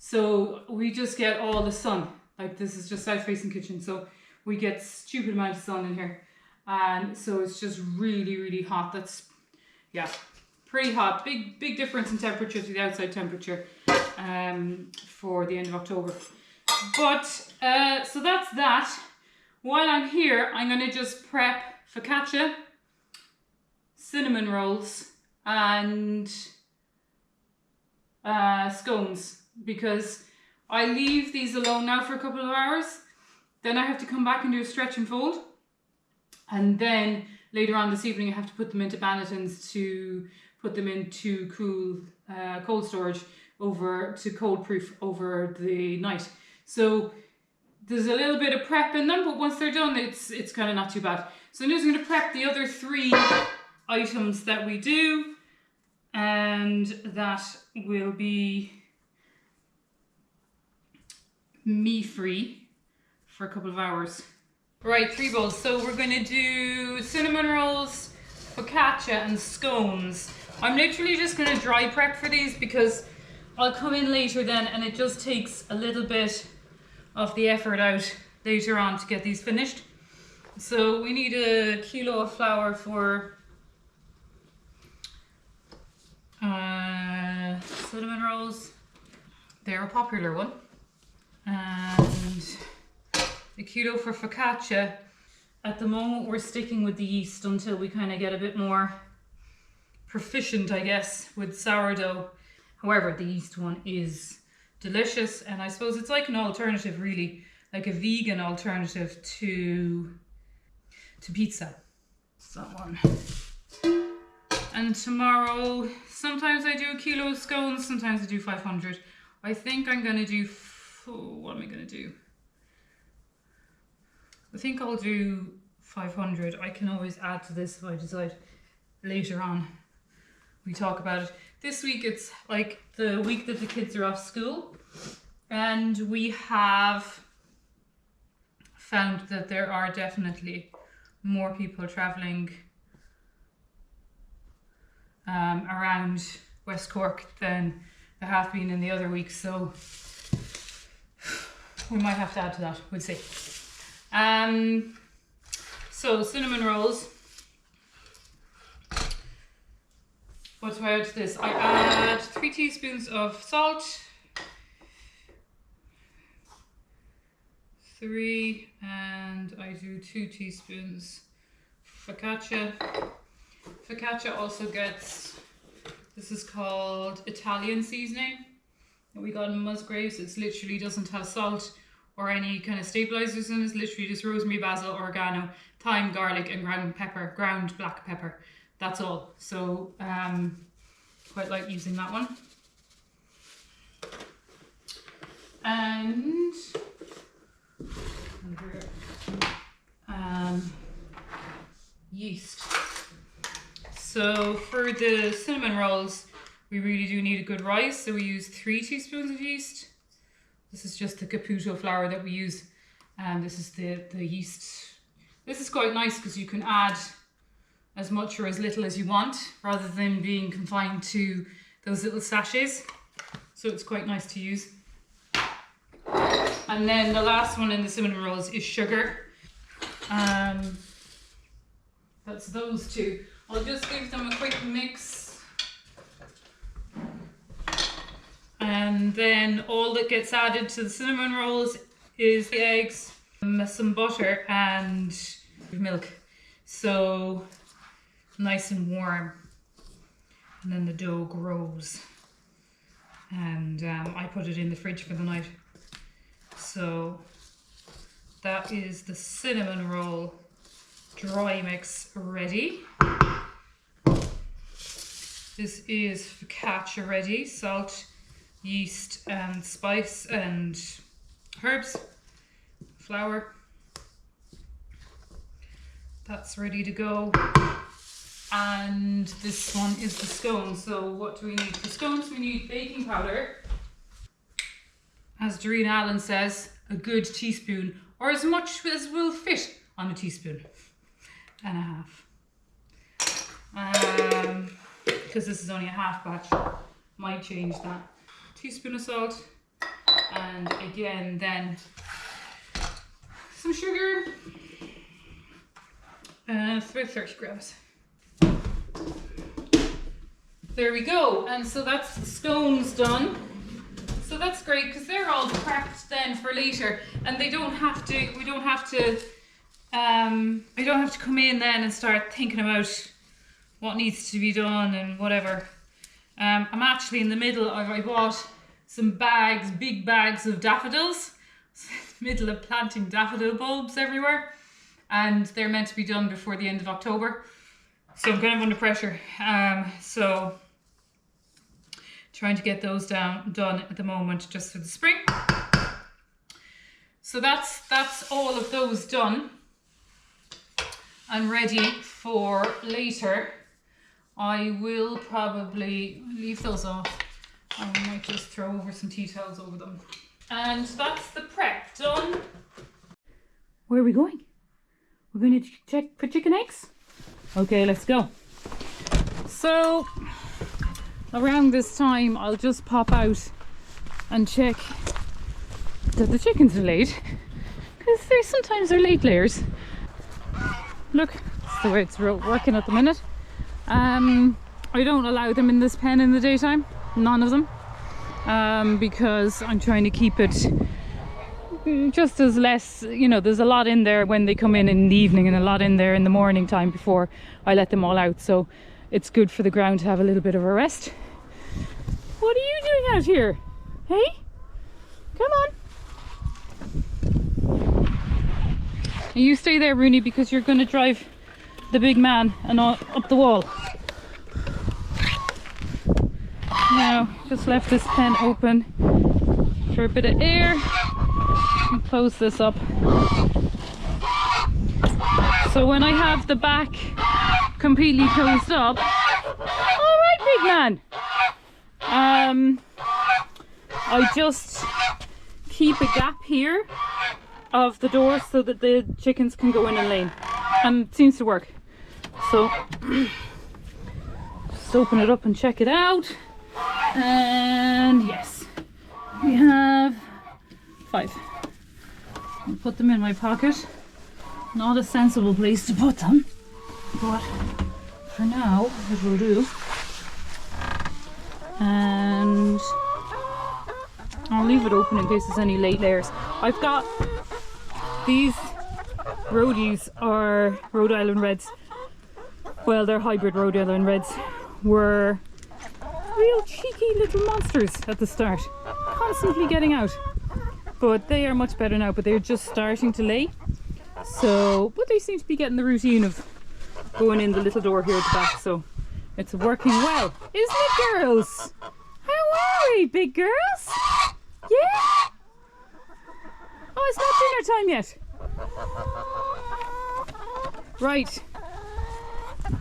So we just get all the sun. Like, this is just south facing kitchen, so we get stupid amount of sun in here. And so it's just really, really hot. That's, yeah, pretty hot. Big difference in temperature to the outside temperature for the end of October. But, so that's that. While I'm here, I'm gonna just prep focaccia, cinnamon rolls, and scones, because I leave these alone now for a couple of hours. Then I have to come back and do a stretch and fold. And then later on this evening, I have to put them into bannetons to put them into cool, cold storage over to cold proof over the night. So there's a little bit of prep in them, but once they're done, it's kind of not too bad. So I'm just going to prep the other 3 items that we do, and that will be me free for a couple of hours. Right, 3 bowls. So we're going to do cinnamon rolls, focaccia, and scones. I'm literally just going to dry prep for these because I'll come in later then, and it just takes a little bit of the effort out later on to get these finished. So we need a kilo of flour for cinnamon rolls. They're a popular one. And a kilo for focaccia. At the moment we're sticking with the yeast until we kind of get a bit more proficient, I guess, with sourdough. However, the yeast one is delicious, and I suppose it's like an alternative, really, like a vegan alternative to pizza. It's that one. And tomorrow, sometimes I do a kilo of scones, sometimes I do 500. I think I'm gonna do, what am I gonna do? I think I'll do 500. I can always add to this if I decide later on. We talk about it. This week it's like the week that the kids are off school, and we have found that there are definitely more people travelling around West Cork than there have been in the other weeks, so we might have to add to that, we'll see. So cinnamon rolls. What do I add to this? I add 3 teaspoons of salt. 3, and I do 2 teaspoons focaccia. Focaccia also gets, this is called Italian seasoning that we got in Musgraves. It literally doesn't have salt or any kind of stabilizers in it. It's literally just rosemary, basil, oregano, thyme, garlic, and ground black pepper. That's all. So quite like using that one. And yeast. So for the cinnamon rolls, we really do need a good rise, so we use 3 teaspoons of yeast. This is just the Caputo flour that we use, and this is the yeast. This is quite nice because you can add as much or as little as you want, rather than being confined to those little sachets. So it's quite nice to use. And then the last one in the cinnamon rolls is sugar. That's those 2. I'll just give them a quick mix. And then all that gets added to the cinnamon rolls is the eggs, some butter and milk. So nice and warm. And then the dough grows. And I put it in the fridge for the night. So that is the cinnamon roll dry mix ready. This is focaccia ready, salt, yeast and spice and herbs, flour. That's ready to go. And this one is the scones. So what do we need for scones? We need baking powder. As Doreen Allen says, a good teaspoon, or as much as will fit on a teaspoon and a half. Because this is only a half batch, might change that. Teaspoon of salt, and again then some sugar, about 30 grams. There we go, and so that's the scones done. So that's great because they're all prepped then for later, and they don't have to. I don't have to come in then and start thinking about what needs to be done and whatever. I'm actually in the middle. I bought some bags, big bags of daffodils. Middle of planting daffodil bulbs everywhere, and they're meant to be done before the end of October. So I'm kind of under pressure. So trying to get those done at the moment just for the spring. So that's all of those done and ready for later. I will probably leave those off. I might just throw over some tea towels over them. And that's the prep done. Where are we going? We're going to check for chicken eggs? Okay, let's go. So around this time, I'll just pop out and check that the chickens are laid, because sometimes they're late layers. Look, that's the way it's working at the minute. I don't allow them in this pen in the daytime, none of them, because I'm trying to keep it just as less, you know, there's a lot in there when they come in the evening and a lot in there in the morning time before I let them all out, so it's good for the ground to have a little bit of a rest. What are you doing out here? Hey? Come on. And you stay there, Rooney, because you're going to drive the big man and up the wall. Now, just left this pen open for a bit of air and close this up. So when I have the back completely closed up, all right, big man. I just keep a gap here of the door so that the chickens can go in and lay, and it seems to work. So just open it up and check it out, and yes, we have 5. I'll put them in my pocket. Not a sensible place to put them, but for now it will do. And I'll leave it open in case there's any late layers. I've got these roadies are Rhode Island Reds. Well, they're hybrid Rhode Island Reds. Were real cheeky little monsters at the start, constantly getting out. But they are much better now, but they're just starting to lay. So, but they seem to be getting the routine of going in the little door here at the back, so it's working well. Isn't it, girls? How are we, big girls? Yeah? Oh, it's not dinner time yet. Right.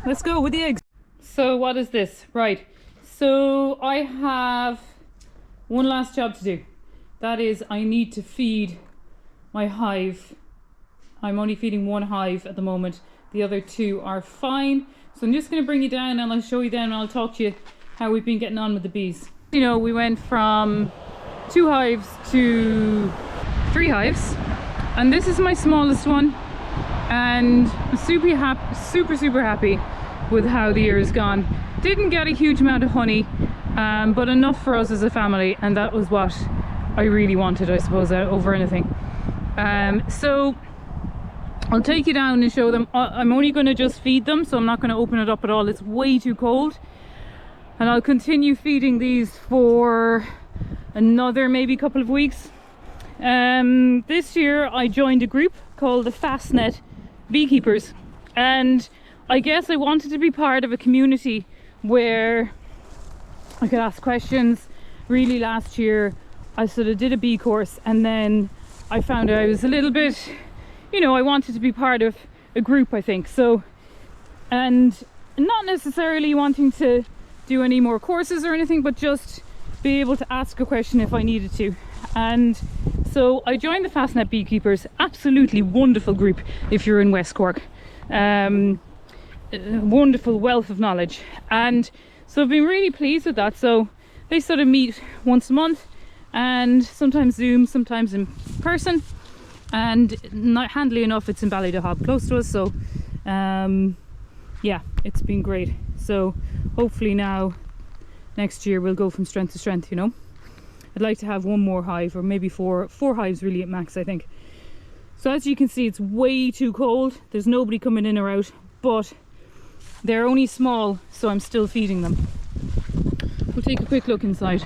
Let's go with the eggs. So what is this? Right. So I have one last job to do. That is, I need to feed my hive. I'm only feeding one hive at the moment. The other two are fine. So I'm just going to bring you down and I'll show you then and I'll talk to you how we've been getting on with the bees. You know, we went from 2 hives to 3 hives. And this is my smallest one. And I'm super happy with how the year has gone. Didn't get a huge amount of honey, but enough for us as a family, and that was what I really wanted, I suppose, over anything. So I'll take you down and show them. I'm only going to just feed them, so I'm not going to open it up at all. It's way too cold. And I'll continue feeding these for another maybe couple of weeks. This year I joined a group called the Fastnet Beekeepers, and I guess I wanted to be part of a community where I could ask questions. Really, last year I sort of did a bee course, and then I found I was a little bit, you know, I wanted to be part of a group, I think. So, and not necessarily wanting to do any more courses or anything, but just be able to ask a question if I needed to. And so I joined the Fastnet Beekeepers. Absolutely wonderful group if you're in West Cork. Wonderful wealth of knowledge, and so I've been really pleased with that. So they sort of meet once a month, and sometimes Zoom, sometimes in person, and not handily enough it's in Ballydehob, close to us. So yeah, it's been great. So hopefully now next year we'll go from strength to strength, you know. I'd like to have one more hive, or maybe four hives really at max, I think. So as you can see, it's way too cold. There's nobody coming in or out, but they're only small, so I'm still feeding them. We'll take a quick look inside.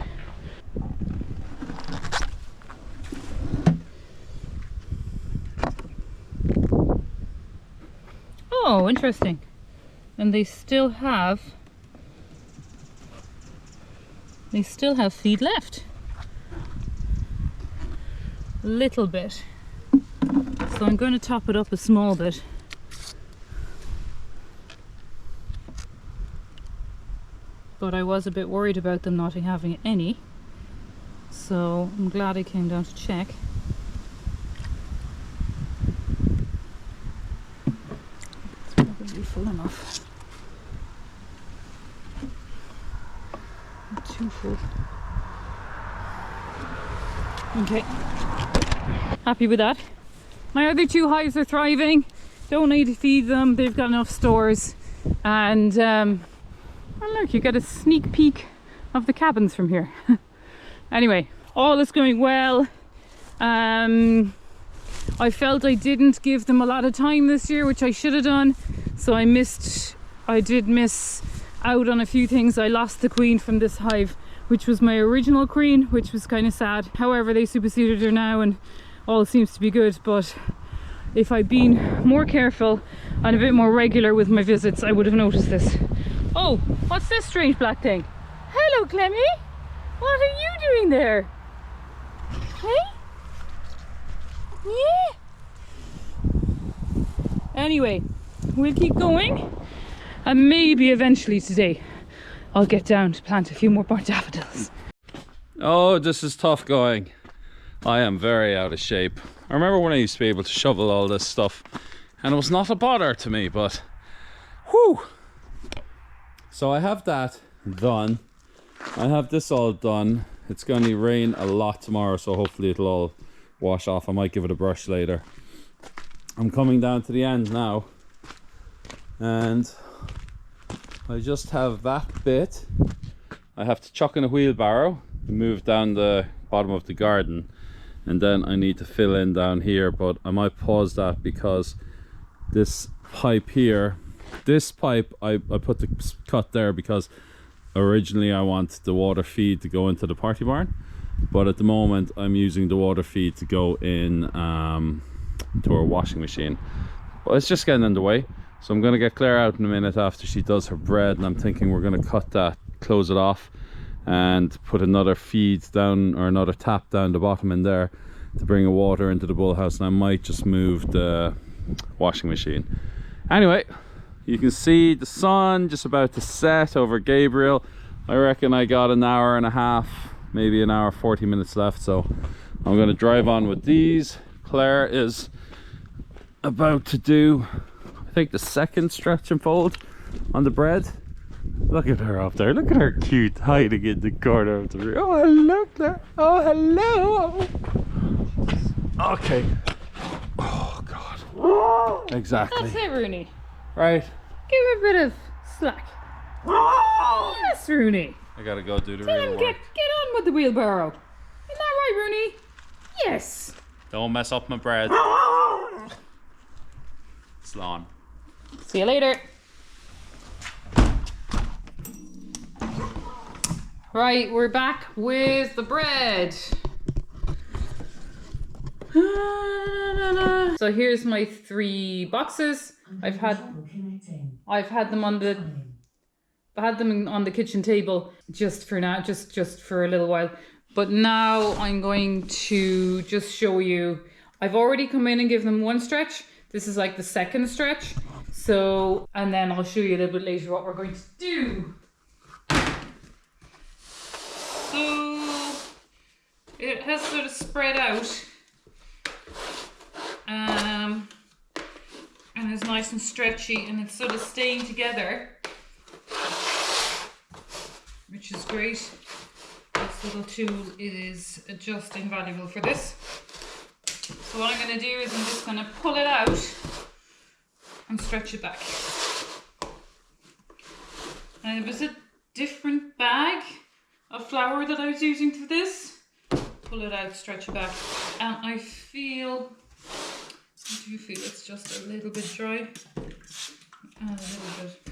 Oh, interesting. And they still have feed left. A little bit. So I'm going to top it up a small bit. But I was a bit worried about them not having any, so I'm glad I came down to check. It's probably full enough. Not too full. Okay, happy with that. My other 2 hives are thriving. Don't need to feed them, they've got enough stores. And oh look, you get a sneak peek of the cabins from here. Anyway, all is going well. I felt I didn't give them a lot of time this year, which I should have done. So I did miss out on a few things. I lost the queen from this hive, which was my original queen, which was kind of sad. However, they superseded her now and all seems to be good. But if I'd been more careful and a bit more regular with my visits, I would have noticed this. Oh, what's this strange black thing? Hello, Clemmy. What are you doing there? Hey? Yeah. Anyway, we'll keep going, and maybe eventually today I'll get down to plant a few more burnt daffodils. Oh, this is tough going. I am very out of shape. I remember when I used to be able to shovel all this stuff, and it was not a bother to me, but whew. So I have that done. I have this all done. It's going to rain a lot tomorrow, so hopefully it'll all wash off. I might give it a brush later. I'm coming down to the end now, and I just have that bit I have to chuck in a wheelbarrow, move down the bottom of the garden, and then I need to fill in down here. But I might pause that because this pipe here, this pipe I put the cut there because originally I want the water feed to go into the party barn, but at the moment I'm using the water feed to go in to our washing machine. But it's just getting in the way, so I'm going to get Claire out in a minute after she does her bread, and I'm thinking we're going to cut that, close it off, and put another feed down, or another tap down the bottom in there to bring the water into the bull house, and I might just move the washing machine. Anyway, you can see the sun just about to set over Gabriel. I reckon I got an hour and a half, maybe an hour 40 minutes left, so I'm going to drive on with these. Claire is about to do, I think, the second stretch and fold on the bread. Look at her up there. Look at her cute hiding in the corner of the room. Oh, hello, Claire. Oh, hello. Okay. Oh, God. Exactly. That's it, Rooney. Right. Give him a bit of slack. Yes, Rooney. I gotta go do the Tell real him work. get on with the wheelbarrow. Isn't that right, Rooney? Yes. Don't mess up my bread. Slán. See you later. Right, we're back with the bread. So here's my 3 boxes. I've had them on the kitchen table just for now, just for a little while. But now I'm going to just show you. I've already come in and given them 1 stretch. This is like the second stretch. So, and then I'll show you a little bit later what we're going to do. So it has sort of spread out, and it's nice and stretchy, and it's sort of staying together, which is great. This little tool is just invaluable for this. So what I'm going to do is I'm just going to pull it out and stretch it back. And it was a different bag of flour that I was using for this. Pull it out, stretch it back, and I do feel it's just a little bit dry, and a little bit.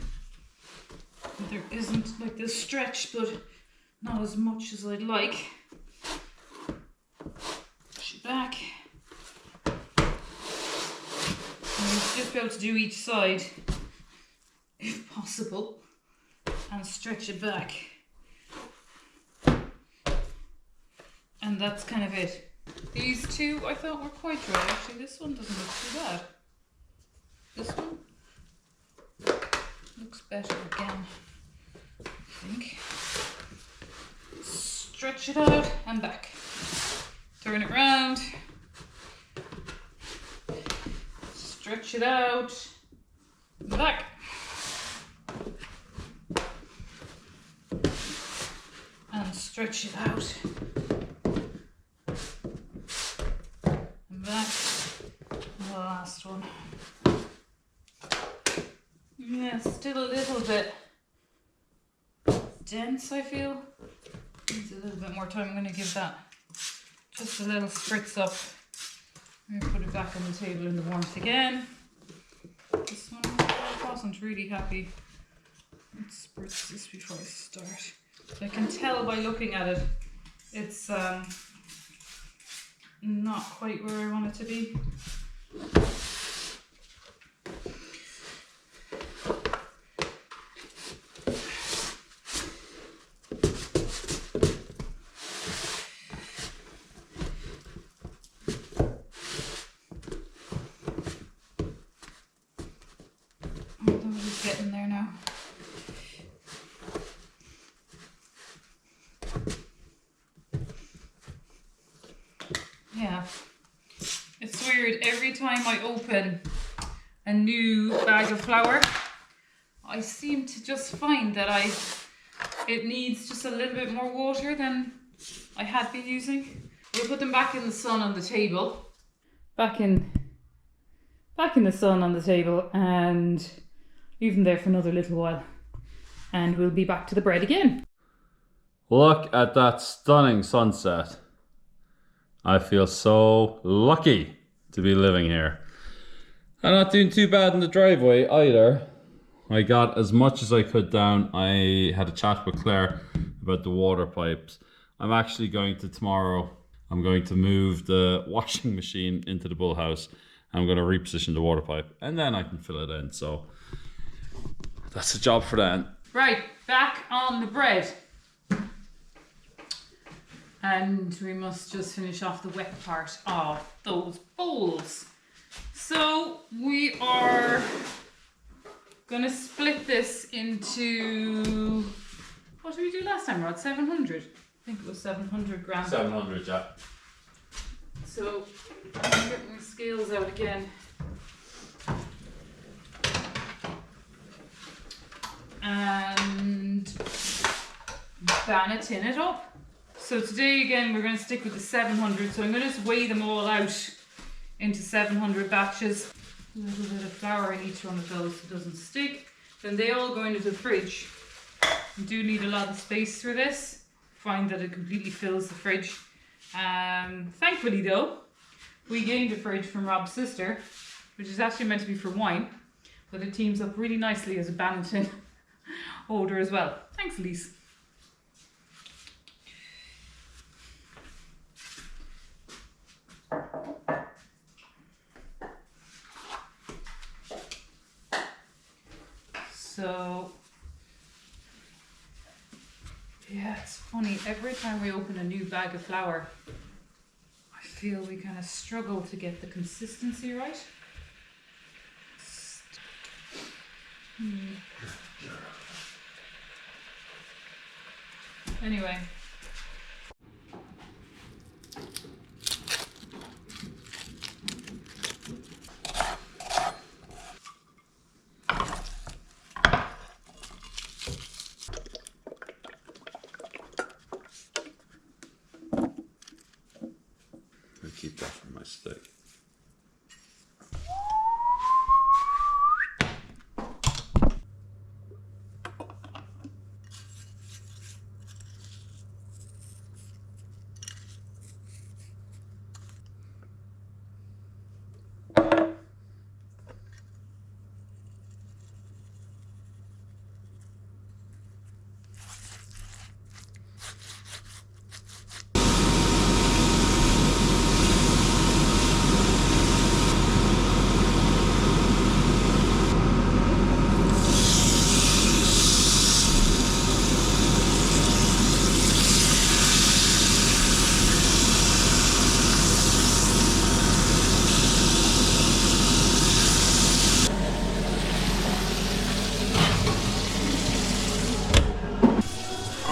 There isn't like this stretch, but not as much as I'd like. Push it back. And you'll just be able to do each side, if possible, and stretch it back. And that's kind of it. These 2 I thought were quite dry. Actually, this one doesn't look too bad. This one looks better again, I think. Stretch it out and back. Turn it round. Stretch it out. Back. And stretch it out. Back. The last one. Yeah, still a little bit dense, I feel. Needs a little bit more time. I'm going to give that just a little spritz up. I'm going to put it back on the table in the warmth again. This one, I wasn't really happy. Let's spritz this before I start. I can tell by looking at it, it's not quite where I want it to be. Although it's getting there now. Yeah, it's weird. Every time I open a new bag of flour, I seem to just find that it needs just a little bit more water than I had been using. We'll put them back in the sun on the table. Back in the sun on the table, and leave them there for another little while. And we'll be back to the bread again. Look at that stunning sunset. I feel so lucky to be living here. I'm not doing too bad in the driveway either. I got as much as I could down. I had a chat with Claire about the water pipes. I'm actually going to tomorrow, I'm going to move the washing machine into the bull house. I'm going to reposition the water pipe and then I can fill it in. So that's a job for then. Right, back on the bread. And we must just finish off the wet part of those bowls. So we are gonna split this into, what did we do last time, Rod? 700? I think it was 700 grams. 700, yeah. So I'm getting my scales out again. And bannock it up. So today again we're going to stick with the 700, so I'm going to just weigh them all out into 700 batches. A little bit of flour in each one of those so it doesn't stick. Then they all go into the fridge. You do need a lot of space for this. Find that it completely fills the fridge. Thankfully though, we gained a fridge from Rob's sister, which is actually meant to be for wine, but it teams up really nicely as a Bannerton holder as well. Thanks, Lise. So, yeah, it's funny, every time we open a new bag of flour, I feel we kind of struggle to get the consistency right. Anyway. Keep that for my stick.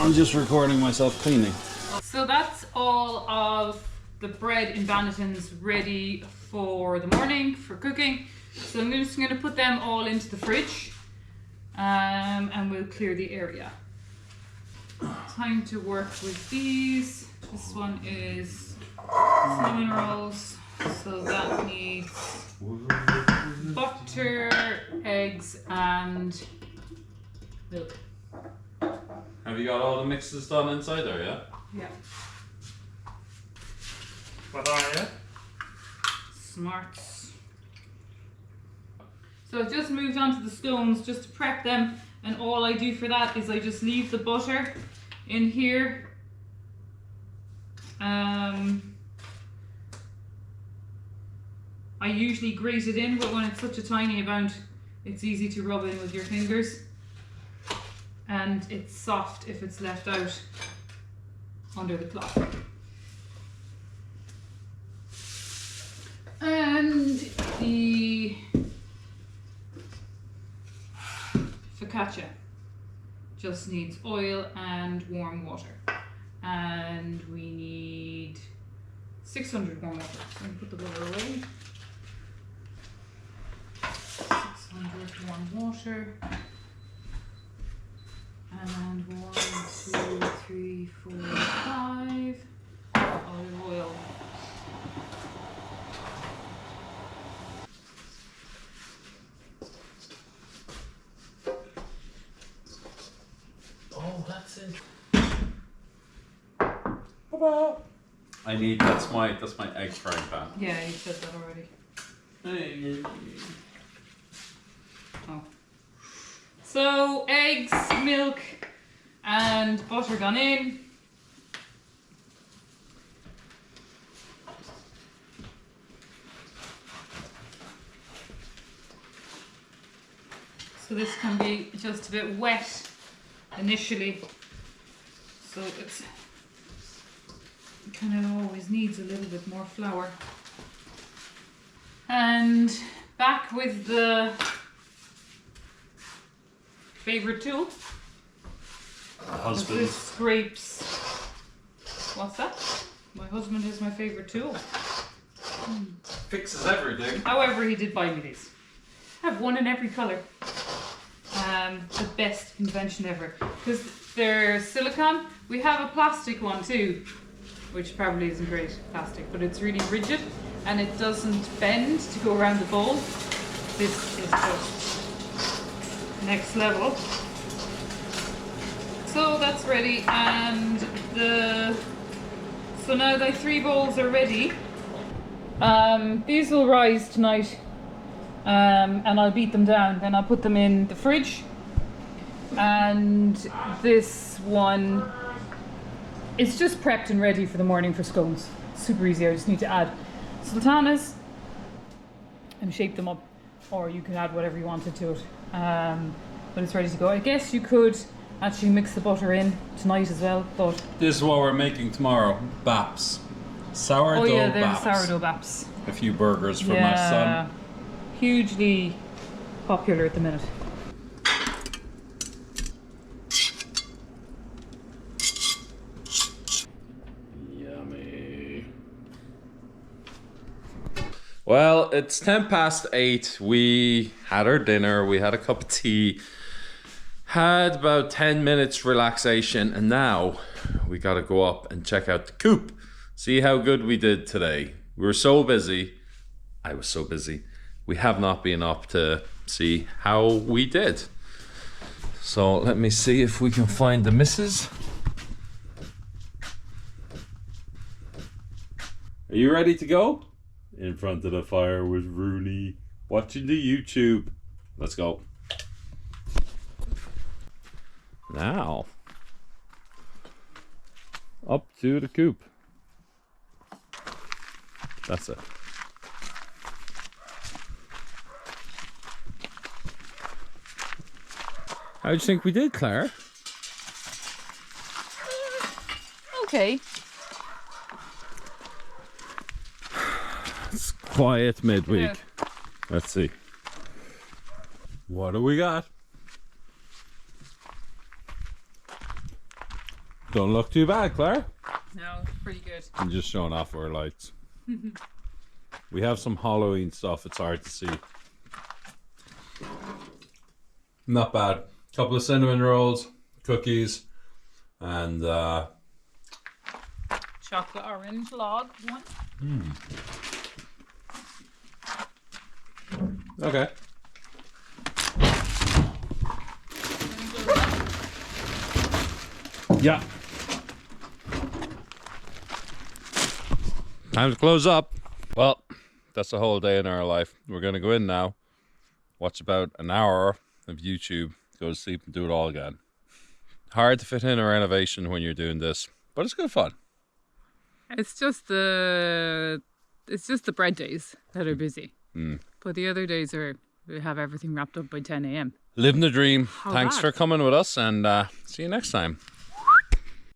I'm just recording myself cleaning. So that's all of the bread in bannetons ready for the morning, for cooking. So I'm just going to put them all into the fridge and we'll clear the area. Time to work with these. This one is cinnamon rolls, so that needs butter, eggs and milk. Have you got all the mixes done inside there, yeah? Yeah. What are you? Smarts. So I've just moved on to the scones just to prep them, and all I do for that is I just leave the butter in here. I usually grate it in, but when it's such a tiny amount, it's easy to rub in with your fingers. And it's soft if it's left out under the cloth. And the focaccia just needs oil and warm water. And we need 600 warm water. So I'm going to put the butter away. 600 warm water. And 1, 2, 3, 4, 5 olive oil. Oh, that's it. I need, that's my egg frying pan. Yeah, you said that already. Oh. So, eggs, milk, and butter gone in. So this can be just a bit wet initially. So it kind of always needs a little bit more flour. And back with the favorite tool. Husband. This scrapes. What's that? My husband is my favorite tool. Fixes everything. However, he did buy me these. I have one in every colour. The best invention ever. Because they're silicone. We have a plastic one too, which probably isn't great plastic, but it's really rigid and it doesn't bend to go around the bowl. This is just next level. So that's ready, and so now the 3 bowls are ready. These will rise tonight, and I'll beat them down. Then I'll put them in the fridge. And this one, it's just prepped and ready for the morning for scones. Super easy. I just need to add sultanas and shape them up, or you can add whatever you wanted to it. But it's ready to go. I guess you could actually mix the butter in tonight as well, but This is what we're making tomorrow. Baps. Sourdough oh yeah, they're baps. sourdough baps. A few burgers for my son. Hugely popular at the minute. Yummy. Well, it's 8:10. We had our dinner, we had a cup of tea, had about 10 minutes relaxation, and now we gotta go up and check out the coop. See how good we did today. We were so busy. I was so busy. We have not been up to see how we did. So let me see if we can find the missus. Are you ready to go? In front of the fire with Rooney, watching the YouTube. Let's go. Now, up to the coop. That's it. How do you think we did, Claire? Okay. It's quiet midweek. Yeah. Let's see. What do we got? Don't look too bad, Claire. No, pretty good. I'm just showing off our lights. We have some Halloween stuff, it's hard to see. Not bad. Couple of cinnamon rolls, cookies, and Chocolate orange log one. okay. Yeah. Time to close up. Well, that's a whole day in our life. We're going to go in now, watch about an hour of YouTube, go to sleep and do it all again. Hard to fit in a renovation when you're doing this, but it's good fun. It's just the bread days that are busy. But the other days we have everything wrapped up by 10 a.m. Living the dream. How Thanks bad? for coming with us, and see you next time.